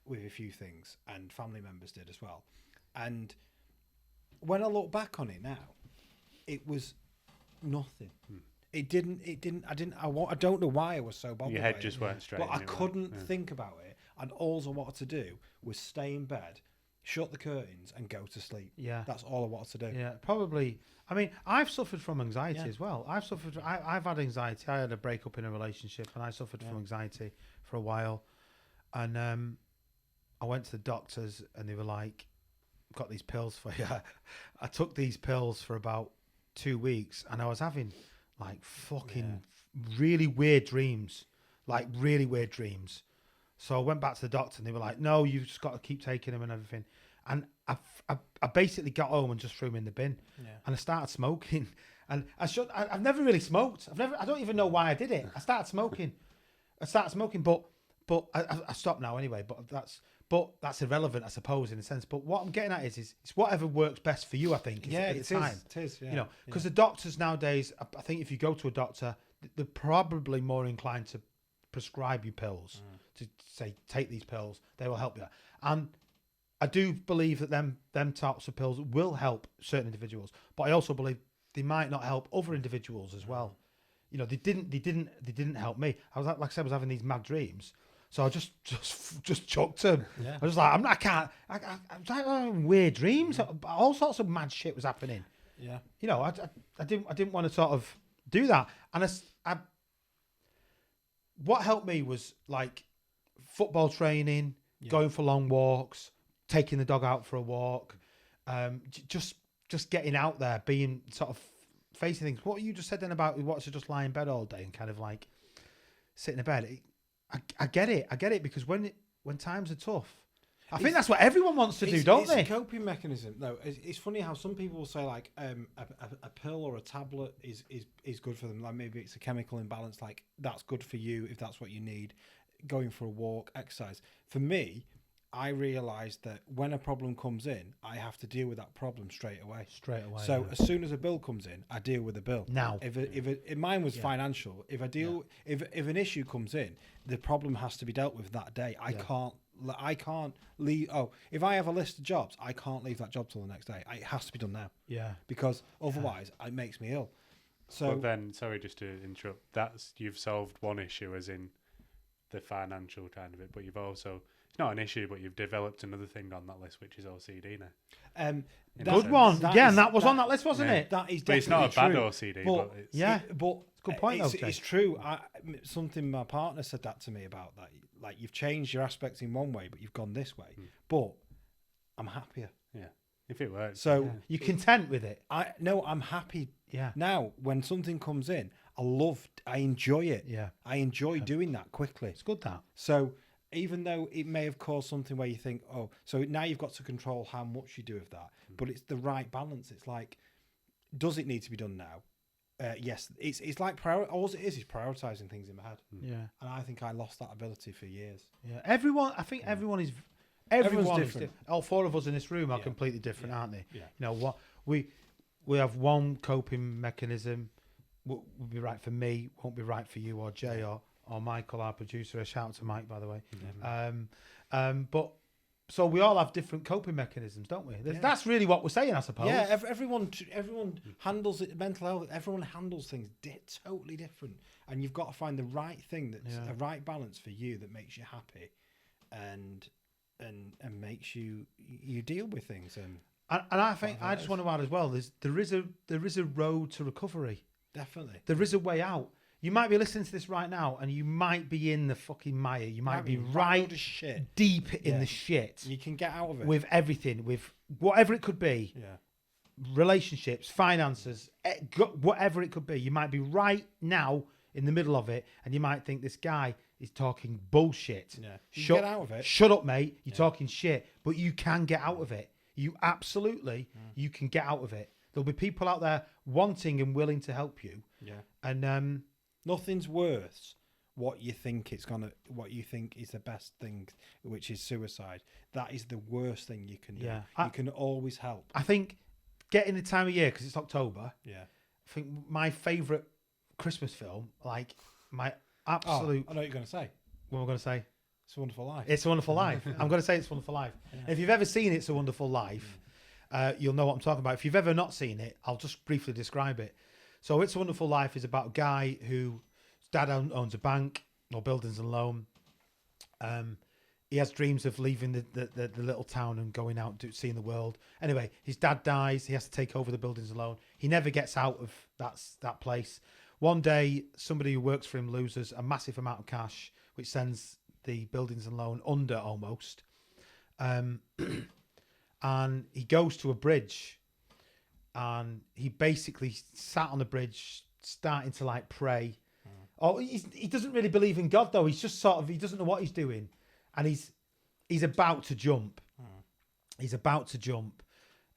with a few things, and family members did as well. And when I look back on it now, it was nothing. It didn't. I don't know why I was so bothered. Your by head it, just went straight. but I anywhere. couldn't Yeah. think about it, and all I wanted to do was stay in bed, shut the curtains, and go to sleep. Yeah. That's all I wanted to do. Yeah, probably. I mean, I've suffered from anxiety Yeah. as well. I've had anxiety. I had a breakup in a relationship, and I suffered from anxiety for a while. And I went to the doctors, and they were like, "Got these pills for you." I took these pills for about 2 weeks, and I was having like fucking really weird dreams, So I went back to the doctor, and they were like, "No, you've just got to keep taking them and everything." And I basically got home and just threw them in the bin, and I started smoking. And I've never really smoked. I don't even know why I did it. I started smoking, but I stopped now anyway. But that's irrelevant, I suppose, in a sense. But what I'm getting at is it's whatever works best for you. I think. At the time. It is. Yeah. You know, because the doctors nowadays, I think if you go to a doctor, they're probably more inclined to prescribe you pills, to say take these pills, they will help you. And I do believe that them types of pills will help certain individuals, but I also believe they might not help other individuals as well. You know, they didn't help me. I was like I said, I was having these mad dreams, so I just chucked them. Yeah. I was like, I was like having weird dreams. All sorts of mad shit was happening. Yeah. You know, I didn't want to sort of do that. And what helped me was like football training, going for long walks, taking the dog out for a walk, just getting out there, being sort of facing things. What you just said then about what's just lie in bed all day and kind of like sitting in bed. I get it because when times are tough, I think that's what everyone wants to do, don't they? It's a coping mechanism. No, it's funny how some people will say like a pill or a tablet is good for them. Like maybe it's a chemical imbalance. Like that's good for you if that's what you need. Going for a walk, exercise. For me, I realised that when a problem comes in, I have to deal with that problem straight away. So as soon as a bill comes in, I deal with the bill. Now, if mine was financial, if an issue comes in, the problem has to be dealt with that day. I can't leave. Oh, if I have a list of jobs, I can't leave that job till the next day. It has to be done now. Yeah, because otherwise it makes me ill. So but then, sorry, just to interrupt. You've solved one issue, as in the financial kind of it, but you've also. It's not an issue, but you've developed another thing on that list, which is OCD now. Good one. And that was on that list, wasn't it? That is but it's not a true. bad OCD, but it's... Yeah. But it's a good point, it's true. Something my partner said that to me about that. Like, you've changed your aspects in one way, but you've gone this way. But I'm happier. Yeah. If it works. So you're content with it? I'm happy. Yeah. Now, when something comes in, I enjoy it. Yeah. I enjoy doing that quickly. It's good, that. So even though it may have caused something where you think, oh, so now you've got to control how much you do of that, but it's the right balance. It's like, does it need to be done now? Yes, it's like all it is prioritizing things in my head. Yeah, and I think I lost that ability for years. Yeah, everyone's different. All four of us in this room are completely different, aren't they? Yeah. You know what we have one coping mechanism. Will be right for me, won't be right for you or Jay or Michael, our producer. A shout out to Mike, by the way. But so we all have different coping mechanisms, don't we? That's really what we're saying, I suppose. Yeah, everyone handles it. Mental health. Everyone handles things totally different, and you've got to find the right thing that's a right balance for you that makes you happy, and makes you deal with things. And I think I just want to add as well. There is a road to recovery. Definitely, there is a way out. You might be listening to this right now, and you might be in the fucking mire. You might be right deep in the shit. You can get out of it with everything, with whatever it could be. Yeah, relationships, finances, whatever it could be. You might be right now in the middle of it, and you might think this guy is talking bullshit. Yeah, get out of it. Shut up, mate. You're talking shit, but you can get out of it. You absolutely, you can get out of it. There'll be people out there wanting and willing to help you. Yeah, and nothing's worse what you think is the best thing, which is suicide. That is the worst thing you can do. Yeah, you can always help. I think getting the time of year, because it's October. Yeah, I think my favourite Christmas film, like my absolute. I know what you're going to say. What am I going to say? It's a Wonderful Life. It's a Wonderful Life. I'm going to say It's a Wonderful Life. Yeah. If you've ever seen It's a Wonderful Life, you'll know what I'm talking about. If you've ever not seen it, I'll just briefly describe it. So It's a Wonderful Life is about a guy whose dad owns a bank or buildings and loan. He has dreams of leaving the little town and going out and seeing the world. Anyway, his dad dies. He has to take over the buildings and loan. He never gets out of that place. One day, somebody who works for him loses a massive amount of cash, which sends the buildings and loan under almost. And he goes to a bridge, and he basically sat on the bridge starting to like pray. Oh, he doesn't really believe in God though. He's just he doesn't know what he's doing, and he's about to jump. He's about to jump.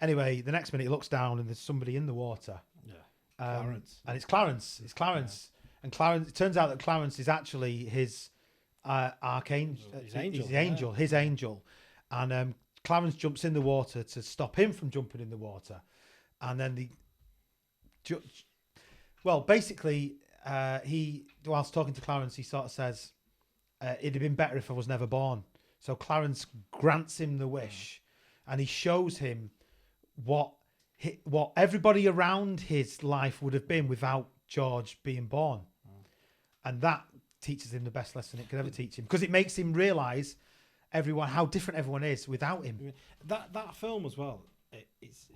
Anyway, the next minute he looks down and there's somebody in the water. Yeah, Clarence. And it's Clarence. It's Clarence. Yeah. And Clarence. It turns out that Clarence is actually his archangel. His angel. And Clarence jumps in the water to stop him from jumping in the water, and then basically. Whilst talking to Clarence, he sort of says, it'd have been better if I was never born. So Clarence grants him the wish, and he shows him what everybody around his life would have been without George being born. And that teaches him the best lesson it could ever teach him, because it makes him realise how different everyone is without him. That film as well, it's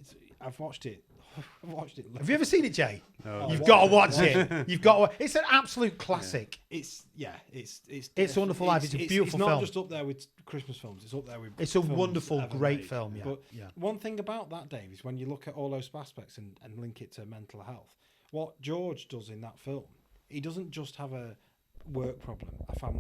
I've watched it I've watched it. Have you ever seen it, Jay? No. You've got to watch it. You've got to. It's an absolute classic. It's It's a Wonderful Life. It's a beautiful It's not film. just up there with Christmas films. It's up there with. It's a films wonderful, ever great made. film. Yeah. But yeah. one thing about that, Dave, is when you look at all those aspects and link it to mental health, what George does in that film, he doesn't just have a work problem,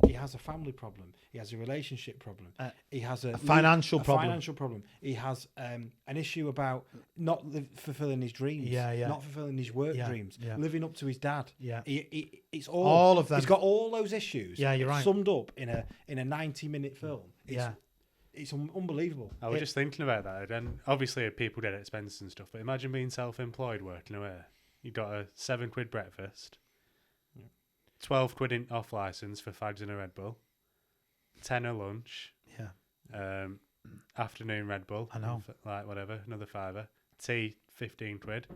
he has a family problem, he has a relationship problem, he has a financial problem. Financial problem. He has an issue about not fulfilling his dreams, not fulfilling his work dreams, living up to his dad. Yeah, it's all of them. He's got all those issues. Yeah, you're right. Summed up in a 90-minute film. It's unbelievable. I was just thinking about that, and obviously people get expenses and stuff, but imagine being self-employed working away. You got a £7 breakfast, 12 quid in off license for fags and a Red Bull, 10 a lunch, afternoon Red Bull, I know, like whatever, another £5, tea 15 quid,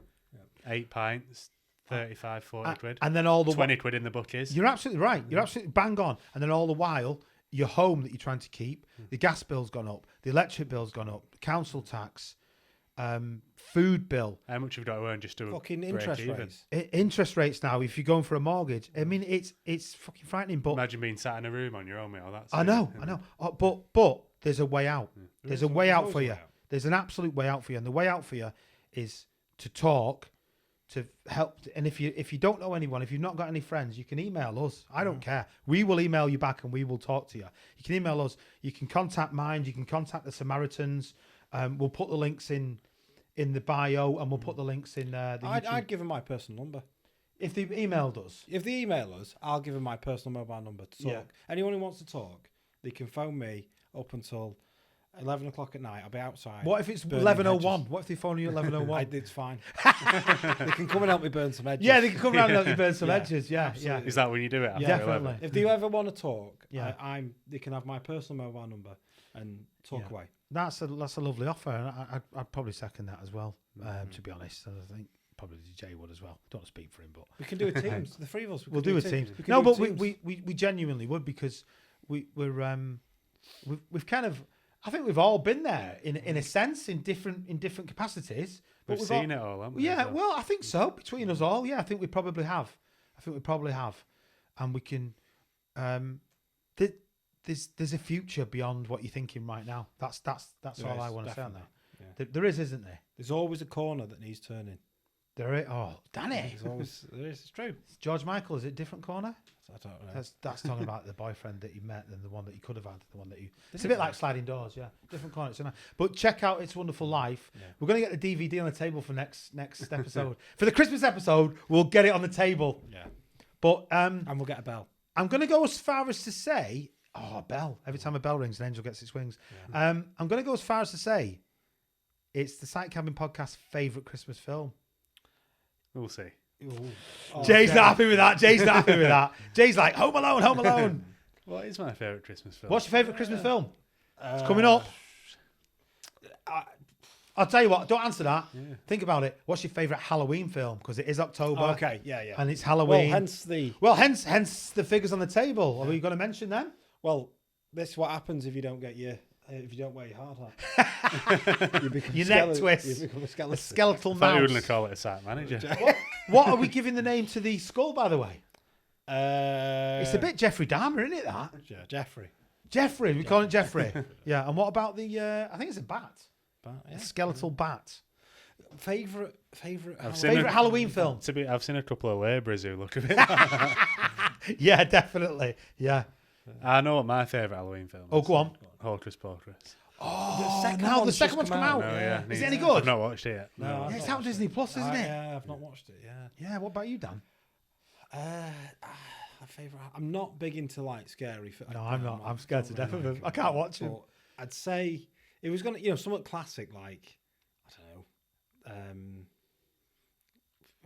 8 pints 35, 40 quid, and then all the 20 quid in the bookies. You're absolutely right. You're absolutely bang on. And then all the while, your home that you're trying to keep, the gas bill's gone up, the electric bill's gone up, the council tax, food bill. How much you've got to earn just to fucking break interest even? rates. Interest rates now. If you're going for a mortgage, I mean, it's fucking frightening. But imagine being sat in a room on your own, mate. That's I know. But there's a way out. There's a way out for you. Out. There's an absolute way out for you, and the way out for you is to talk, to help. And if you don't know anyone, if you've not got any friends, you can email us. I don't care. We will email you back, and we will talk to you. You can email us. You can contact Mind. You can contact the Samaritans. We'll put the links in the bio, and we'll put the links in the YouTube. I'd give them my personal number. If they've emailed us. If they email us, I'll give them my personal mobile number to talk. Yeah. Anyone who wants to talk, they can phone me up until 11 o'clock at night. I'll be outside. What if it's burning 11:01? hedges. What if they phone you at 11:01? It's fine. They can come and help me burn some hedges. Yeah, they can come around and help you burn some edges. Yeah, absolutely. Is that when you do it? After Yeah, definitely. 11? If they ever want to talk, Yeah. they can have my personal mobile number and talk away. That's a lovely offer, and I'd probably second that as well. To be honest, I think probably Jay would as well. Don't speak for him, but We can do a Teams. The three of us. we'll do a team. We can No, do a but Teams. we genuinely would, because we've kind of, I think we've all been there in a sense, in different capacities. But We've seen it all, haven't we? Yeah, So- well, I think so. Between us all, I think we probably have. And we can. There's a future beyond what you're thinking right now. That's There all I is, want to say on definitely. that. There is, isn't there? There's always a corner that needs turning. There is. Oh, Danny. There's always. There is. It's true. George Michael, is it different corner? I don't know. That's talking about the boyfriend that you met and the one that you could have had, the one that you. It's a bit like sliding doors, yeah. Different corner. But check out It's Wonderful Life. Yeah. We're going to get the DVD on the table for next episode. For the Christmas episode, we'll get it on the table. Yeah. But And we'll get a bell. I'm going to go as far as to say, a bell. Every time a bell rings, an angel gets its wings. Yeah. I'm going to go as far as to say, it's the Sight Cabin Podcast's favourite Christmas film. We'll see. Oh, Jay's not happy with that. Jay's like, Home Alone. What is my favourite Christmas film? What's your favourite Christmas film? It's coming up. I'll tell you what, don't answer that. Yeah. Think about it. What's your favourite Halloween film? Because it is October. Oh, okay. Yeah. And it's Halloween. Well, hence the figures on the table. Are we going to mention them? Well, this is what happens if you don't wear your hard hat. Your neck twist. You become a A skeleton. skeletal I thought you were going mouse. to call it a site manager. What are we giving the name to the skull, by the way? It's a bit Jeffrey Dahmer, isn't it, that? Yeah, Jeffrey. Jeffrey. We call it Jeffrey. Yeah. And what about the, I think it's a bat. But, A skeletal bat. Favorite I've seen Favourite a- Halloween film? I've seen a couple of labourers who look a bit. Yeah, definitely. Yeah. I know what my favourite Halloween film is. Oh, go on. Hocus Pocus. Oh, second now the one's second just one's come come out. out. Oh, yeah. Is it needs- any good? I've not watched it yet. No, Yeah, I've it's not out Disney Plus, isn't it? Yeah, I've not watched it. Yeah. Yeah. What about you, Dan? A favorite. I'm not big into like scary. No, I'm not. I'm scared to death of him. I can't watch him. But I'd say it was gonna, somewhat classic, like I don't know,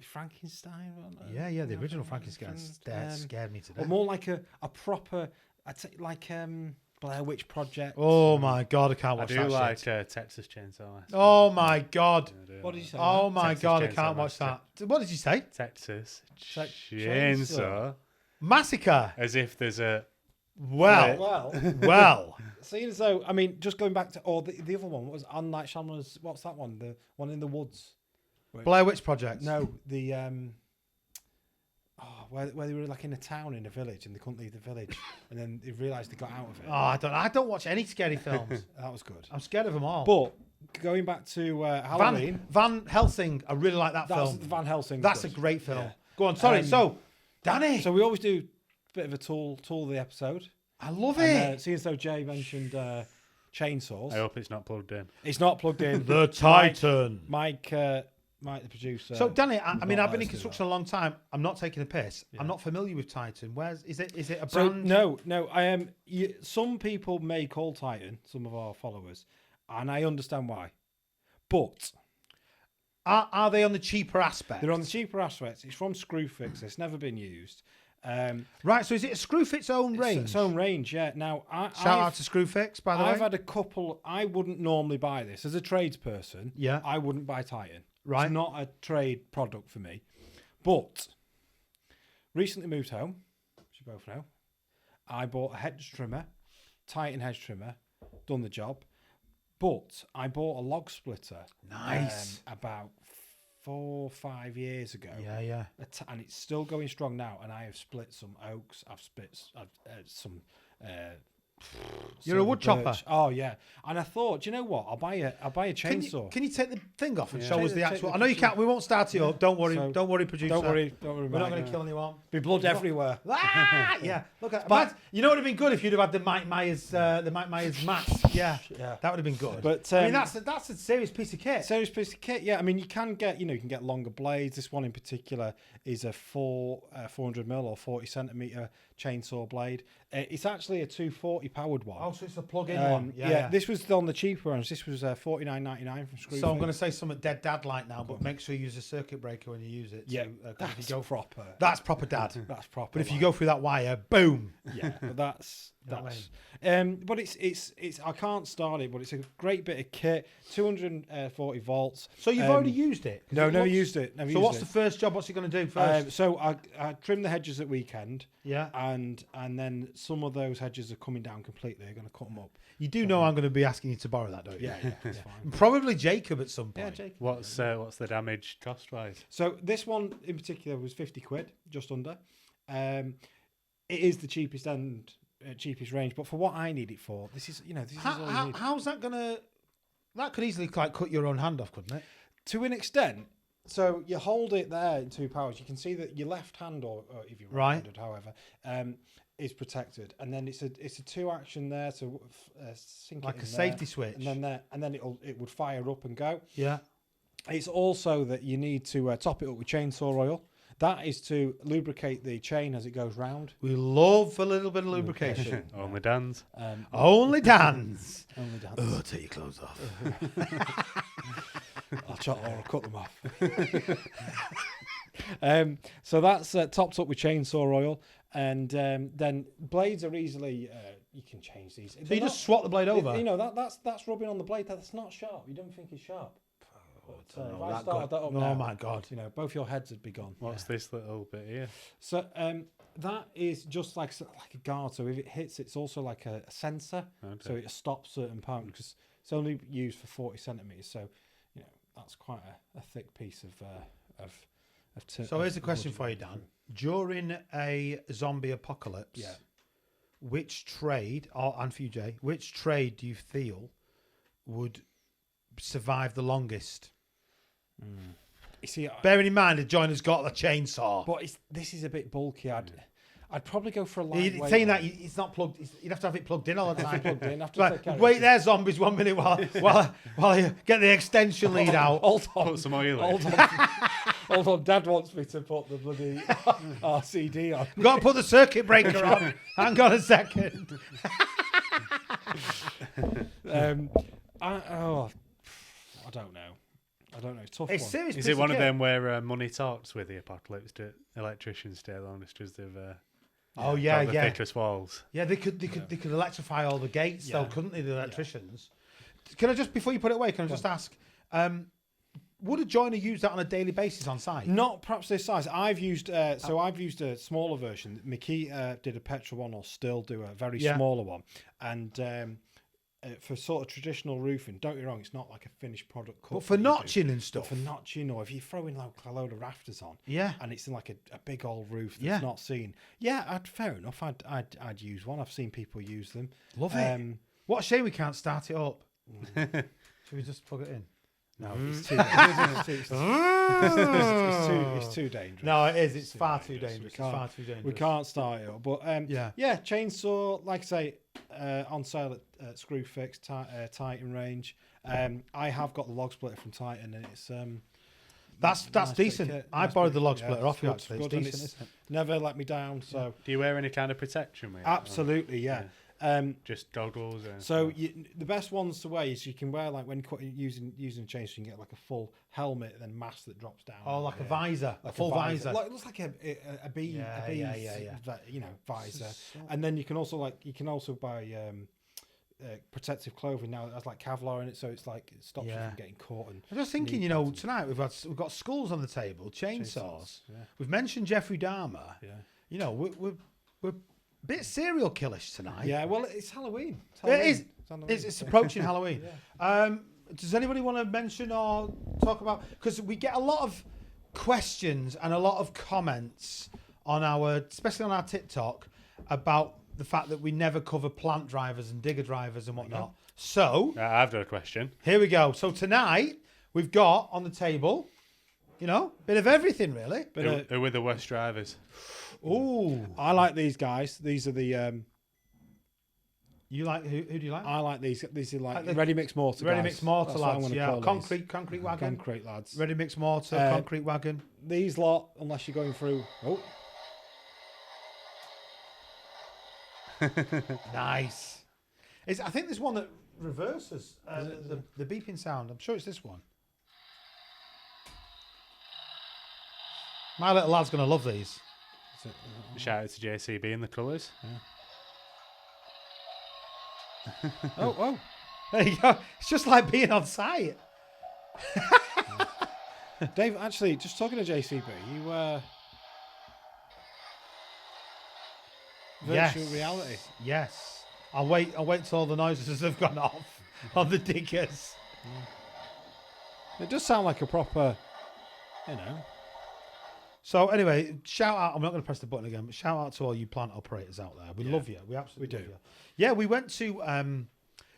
Frankenstein. Yeah, the original Frankenstein scared me to Or death. more like a proper. I'd say like Blair Witch Project. Oh my god, I can't I watch do that like shit. Texas Chainsaw Massacre. Oh my god. I do What like did you say? Oh my Texas god, I Chainsaw can't watch Massacre. that. What did you say? Texas Chainsaw. Chainsaw. Massacre. As if there's a... Well, Well, well. seeing as though, I mean, just going back to the other one, what was On Night Shyamalan's? What's that one? The one in the woods. Blair Witch Project. No, the where they were like in a town in a village and they couldn't leave the village, and then they realised they got out of it. Oh, I don't watch any scary films. That was good. I'm scared of them all. But going back to Halloween, Van Helsing, I really like that that's film. Van Helsing. That's a great film. Go on, sorry. So, Danny. So we always do a bit of a tool of the episode. I love it. And, seeing as though Jay mentioned chainsaws. I hope it's not plugged in. It's not plugged in. The Titan. Mike, the producer. So, Danny, I mean, I've been in let us do construction a long time. I'm not taking a piss. Yeah. I'm not familiar with Titan. Is it a So brand? no. I am. Some people may call Titan, some of our followers, and I understand why. But Are they on the cheaper aspect? they're on the cheaper aspects. It's from Screwfix. It's never been used. Right, so is it a Screwfix own range? It's own range, yeah. Now, Shout out to Screwfix, by the way. I've had a couple. I wouldn't normally buy this as a tradesperson. Yeah. I wouldn't buy Titan. Right. It's not a trade product for me. But recently moved home, as you both know. I bought a hedge trimmer, Titan hedge trimmer, done the job. But I bought a log splitter. Nice. About 4 or 5 years ago. Yeah. And it's still going strong now. And I have split some oaks. I've split some. You're a wood chopper. Oh yeah. And I thought, do you know what? I'll buy a chainsaw. Can you take the thing off and Yeah. show us the actual? I know you can't. We won't start it up. Don't worry. So- Don't worry, producer. Don't worry. We're not going to mate. kill anyone. Be blood everywhere. Ah, yeah. Look at that. You know what would have been good if you'd have had the Mike Myers mask. Yeah. Yeah. That would have been good. But I mean, that's a serious piece of kit. serious piece of kit. Yeah. I mean, you can get longer blades. This one in particular is a 400mm or 40 centimeter chainsaw blade. It's actually a 240 powered one. Oh, so it's a plug-in one. Yeah. This was on the cheaper ones. This was $49.99 from Screwfix. So I'm going to say something dead dad like now, but make sure you use a circuit breaker when you use it. Yeah, 'cause that's if you go proper. that's proper dad. That's proper. But if you like- go through that wire, boom. yeah, but that's You know what I that's. But it's I can't start it, but it's a great bit of kit. 240 volts. So you've already used it? 'Cause No, it never looks- used it. Never So used what's it. the first job? What's he going to do first? So I trimmed the hedges at weekend, Yeah. and then some of those hedges are coming down completely. I'm going to cut them up. You do know I'm going to be asking you to borrow that, don't you? Yeah, it's fine. Probably Jacob at some point. Yeah, Jake. What's the damage cost wise? So this one in particular was 50 quid, just under. It is the cheapest cheapest range, but for what I need it for, this is all you need. How's that going to... That could easily like cut your own hand off, couldn't it? To an extent. So you hold it there in two powers. You can see that your left hand, or if you're right-handed, however, is protected, and then it's a two action there to sink Like it a in safety there, switch. and then it would fire up and go. Yeah. It's also that you need to top it up with chainsaw oil. That is to lubricate the chain as it goes round. We love a little bit of lubrication. Only Dan's. Only Dan's. Only dance. Oh, take your clothes off. I'll chop or I'll cut them off. So that's topped up with chainsaw oil, and then blades are easily you can change these. So you just swap the blade over? That's rubbing on the blade. That's not sharp. You don't think it's sharp. But, if I that started that up oh now, my God. both your heads would be gone. What's this little bit here? So that is just like a guard. So if it hits, it's also like a sensor. Okay. So it stops certain pounds because it's only used for 40 centimeters. So that's quite a thick piece of. So here's a question for you, Dan. During a zombie apocalypse, which trade, and for you, Jay, which trade do you feel would survive the longest? You see, Bearing in mind, the joiner's got the chainsaw. but this is a bit bulky. I'd probably go for a You're lightweight. saying that it's not plugged. You'd have to have it plugged in all the time. Plugged in, have to Right, take care of wait it. there, zombies, 1 minute while I get the extension lead out. Hold on. Put some oil in. Hold on. Hold on. Dad wants me to put the bloody RCD on. Got to put the circuit breaker on. Hang on a second. I don't know. It's tough. It's one. serious. Is piece it one of kit. them where money talks with the apocalypse? Do electricians stay longest because they've Oh got the yeah. thickest walls? Yeah, they could electrify all the gates though, Yeah. couldn't they? The electricians. Can I just, before you put it away, can I just ask? Would a joiner use that on a daily basis on site? Not perhaps this size. I've used I've used a smaller version. Mickey did a petrol one, or still do a very Yeah. smaller one, and for sort of traditional roofing, don't get me wrong, it's not like a finished product. But for notching and But stuff. for notching, or if you're throwing like a load of rafters on, Yeah. and it's in like a big old roof that's Yeah. not seen. Yeah, fair enough. I'd use one. I've seen people use them. Love it. What a shame we can't start it up. Should we just plug it in? No, it's too it's too dangerous. No, it is. It's too far too dangerous. dangerous. It's far too dangerous. We can't start it up. But Yeah. chainsaw, like I say, on sale at Screwfix, Titan range. I have got the log splitter from Titan, and it's That's nice decent. bit of kit, I nice borrowed bit the of log kit, splitter yeah, off you it's actually. good, It's and decent, it's isn't it? never let me down. So Do you wear any kind of protection with it? absolutely, yeah. Just goggles? Or So the best ones to wear is you can wear like when using a chainsaw, you can get like a full helmet and then mask that drops down. Oh, like a Yeah. visor, a full visor. Like, it looks like a bee, Yeah, a bee's, yeah. visor. And then you can also buy protective clothing now that has like Kevlar in it, so it's like it stops you Yeah. from getting caught. And I'm just thinking, knee pads and tonight we've got skulls on the table, chainsaws. Yeah, We've mentioned Jeffrey Dahmer. yeah. We're a bit serial killish tonight. Yeah, well, it's Halloween. It's It Halloween. is. It's Halloween. It's approaching Halloween. Yeah. Does anybody want to mention or talk about? Because we get a lot of questions and a lot of comments on especially on our TikTok, about the fact that we never cover plant drivers and digger drivers and whatnot. So I've got a question. here we go. So tonight we've got on the table, bit of everything really. Who are the worst drivers? Ooh, I like these guys. These are the. you like who do you like? I like these. These are like Like the ready mix mortar. Ready guys. mix mortar That's what I'm lads. gonna Yeah, call these. concrete wagon. Concrete lads. Ready mix mortar, concrete wagon. These lot, unless you're going through. Oh, Nice. I think there's one that reverses the beeping sound. I'm sure it's this one. My little lad's going to love these. Shout out to JCB and the colours. oh. There you go. It's just like being on site. Dave, actually, just talking to JCB, you virtual reality. Yes. I'll wait till all the noises have gone off on the diggers. It does sound like a proper, So anyway, shout out. I'm not going to press the button again, but shout out to all you plant operators out there. We love you. We absolutely We do. love you. Yeah, we went to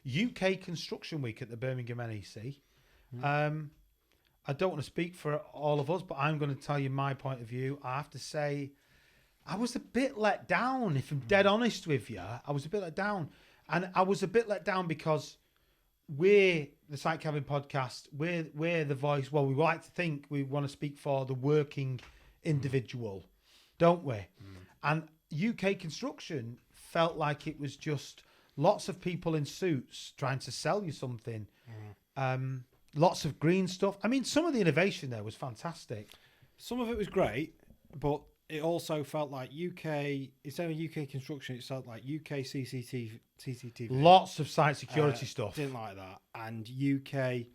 UK Construction Week at the Birmingham NEC. I don't want to speak for all of us, but I'm going to tell you my point of view. I have to say, I was a bit let down, if I'm dead honest with you. I was a bit let down. And I was a bit let down because we're the Site Cabin podcast. We're the voice. Well, we like to think we want to speak for the working individual, don't we? And UK Construction felt like it was just lots of people in suits trying to sell you something. Lots of green stuff. I mean, some of the innovation there was fantastic. Some of it was great, but it also felt like instead of UK Construction, it felt like UK CCTV. Lots of site security stuff. Didn't like that. And UK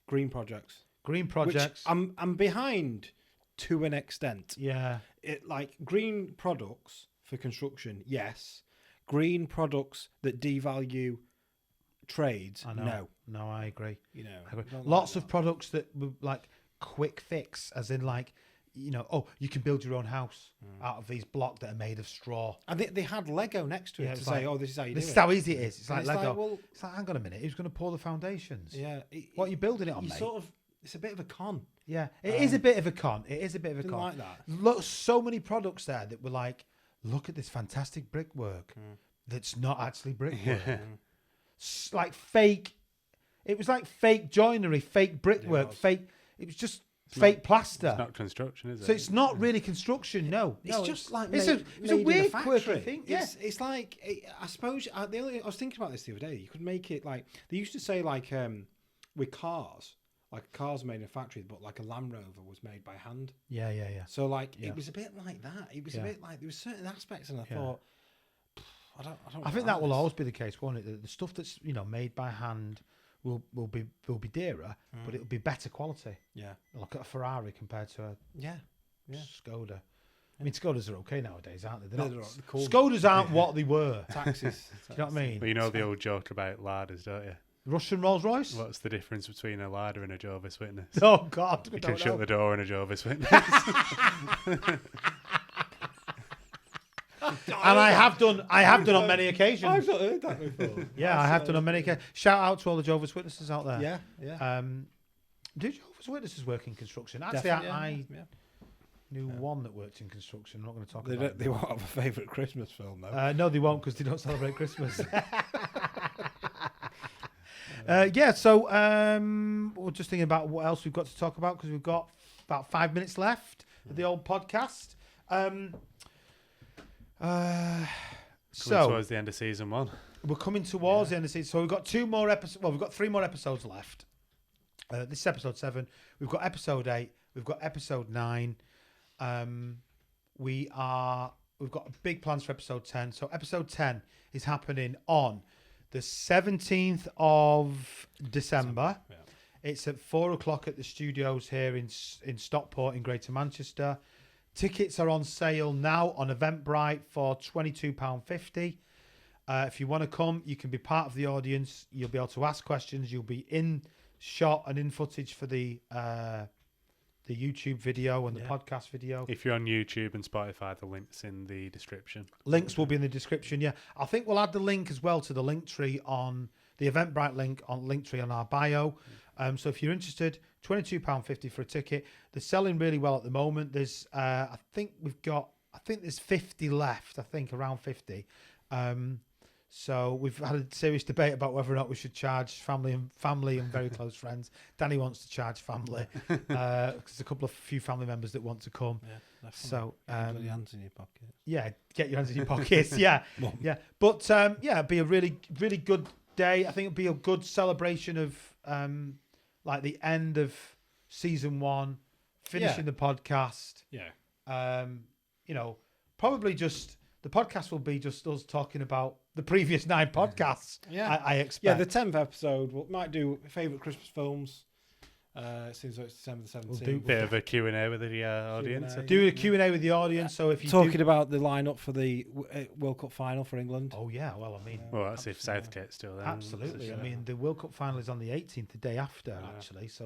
green projects. Green projects. Which I'm behind to an extent. Yeah. It like green products for construction, yes. Green products that devalue trades, I know. No, I agree. I agree. don't Lots like of products that were like quick fix, as in like, you can build your own house out of these blocks that are made of straw. And they had Lego next to it Yeah, to it's say, like, this is how you do This it. is how easy it is. It's like And Lego. well, It's like, hang on a minute, who's going to pour the foundations? yeah. What are you building it on, You mate? it's a bit of a con. Yeah, it is a bit of a con. It is a bit of a Didn't con. like that. Look, so many products there that were like, look at this fantastic brickwork that's not actually brickwork. Like fake. It was like fake joinery, fake brickwork, was. fake. It was just fake plaster. It's not construction, is it? So it's not really construction. No, It's just like it's made a in weird, factory. quirky thing. Yeah, It's like I suppose I was thinking about this the other day. You could make it like they used to say like with cars, like cars made in a factory, but like a Land Rover was made by hand. yeah. So like Yeah. it was a bit like that. It was a Yeah. bit like there was certain aspects, and I Yeah. thought, I I think that will always be the case, won't it? The stuff that's made by hand will be dearer, but it'll be better quality. Yeah, Look at a Ferrari compared to a yeah. Skoda. I mean, Skodas are okay nowadays, aren't they? They're Not, not cool. Skodas aren't what they were. Taxis. Do you know what I mean? But you know the old joke about larders, don't you? Russian Rolls Royce? What's the difference between a larder and a Jehovah's Witness? Oh, God. You can shut the door on a Jehovah's Witness. And I have done on many occasions. I've not heard that before. Yeah, I have done on many occasions. Shout out to all the Jehovah's Witnesses out there. Yeah. Do Jehovah's Witnesses work in construction? Actually, Definitely, I yeah. knew one that worked in construction. I'm not going to talk They about don't, it. they won't have a favourite Christmas film though. No, they won't because they don't celebrate Christmas. So we're just thinking about what else we've got to talk about because we've got about 5 minutes left of the old podcast. So towards the end of season 1. we're coming towards the end of the season. So we've got 2 more episodes. Well, we've got 3 more episodes left. This is episode 7. We've got episode 8. We've got episode 9. We've got big plans for episode 10. So episode 10 is happening on the 17th of December. Yeah. It's at 4:00 at the studios here in Stockport in Greater Manchester. Tickets are on sale now on Eventbrite for £22.50. If you want to come, you can be part of the audience. You'll be able to ask questions. You'll be in shot and in footage for the YouTube video and the podcast video. If you're on YouTube and Spotify, the link's in the description. Links will be in the description. Yeah, I think we'll add the link as well to the Linktree on the Eventbrite link on Linktree on our bio. So if you're interested, £22.50 for a ticket. They're selling really well at the moment. There's, I think there's 50 left. I think around 50. So we've had a serious debate about whether or not we should charge family and very close friends. Danny wants to charge family because there's a few family members that want to come. Yeah, definitely. So Get your hands in your pocket. yeah, get your hands in your pockets. Yeah, yeah. But it'd be a really, really good day. I think it'd be a good celebration of like the end of season 1, finishing the podcast. Yeah. Probably just the podcast will be just us talking about the previous 9 podcasts. Yeah. I expect. Yeah, the 10th episode, we might do favourite Christmas films. Since it's December the 17th. do- Bit of a Q&A with the audience. Q&A. do a Q&A with the audience. So if you Talking about the lineup for the World Cup final for England. oh yeah, well I mean. Well, that's if Southgate's still there. Absolutely. So, I mean, the World Cup final is on the 18th, the day after, actually. So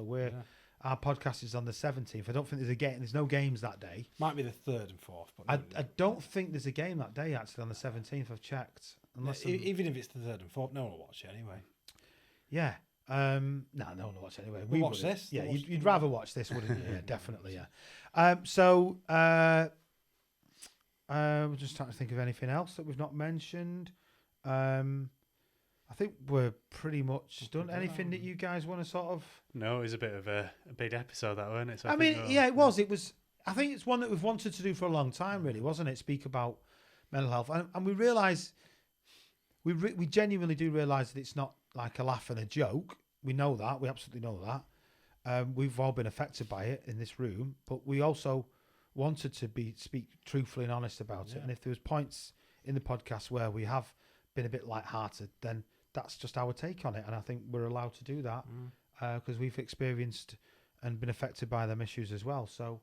our podcast is on the 17th. I don't think there's a game. There's no games that day. Might be the 3rd and 4th. But I don't think there's a game that day, actually, on the 17th. I've checked. Unless even if it's the 3rd and 4th, no one will watch it anyway. yeah. No one will watch it anyway. We'll watch would. this. Yeah, We'll watch you'd rather watch this, wouldn't you? Yeah, definitely, yeah. We're just trying to think of anything else that we've not mentioned. I think we're pretty much done. Anything that you guys want to sort of... No, it was a bit of a big episode, that, wasn't it? So I mean, it was. It was. I think it's one that we've wanted to do for a long time, really, wasn't it? Speak about mental health, and we realise, we genuinely do realise that it's not like a laugh and a joke. We know that. We absolutely know that. We've all been affected by it in this room, but we also wanted to speak truthfully and honest about it. And if there was points in the podcast where we have been a bit light-hearted, then that's just our take on it, and I think we're allowed to do that because we've experienced and been affected by them issues as well. So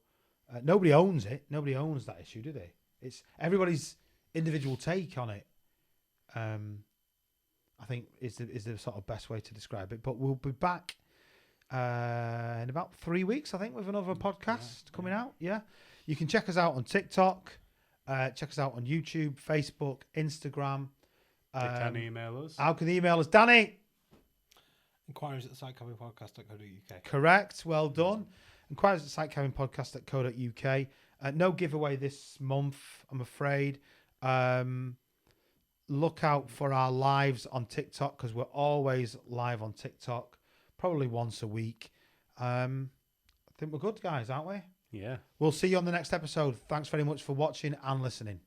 nobody owns it. Nobody owns that issue, do they? It's everybody's individual take on it. I think is the sort of best way to describe it. But we'll be back in about 3 weeks, I think, with another podcast coming out. Yeah, you can check us out on TikTok. Check us out on YouTube, Facebook, Instagram. They can email us. How can they email us, Danny? Inquiries at the sitecabinpodcast.co.uk. Correct. Well done. Inquiries at sitecabinpodcast.co.uk. No giveaway this month, I'm afraid. Look out for our lives on TikTok because we're always live on TikTok, probably once a week. I think we're good, guys, aren't we? Yeah. We'll see you on the next episode. Thanks very much for watching and listening.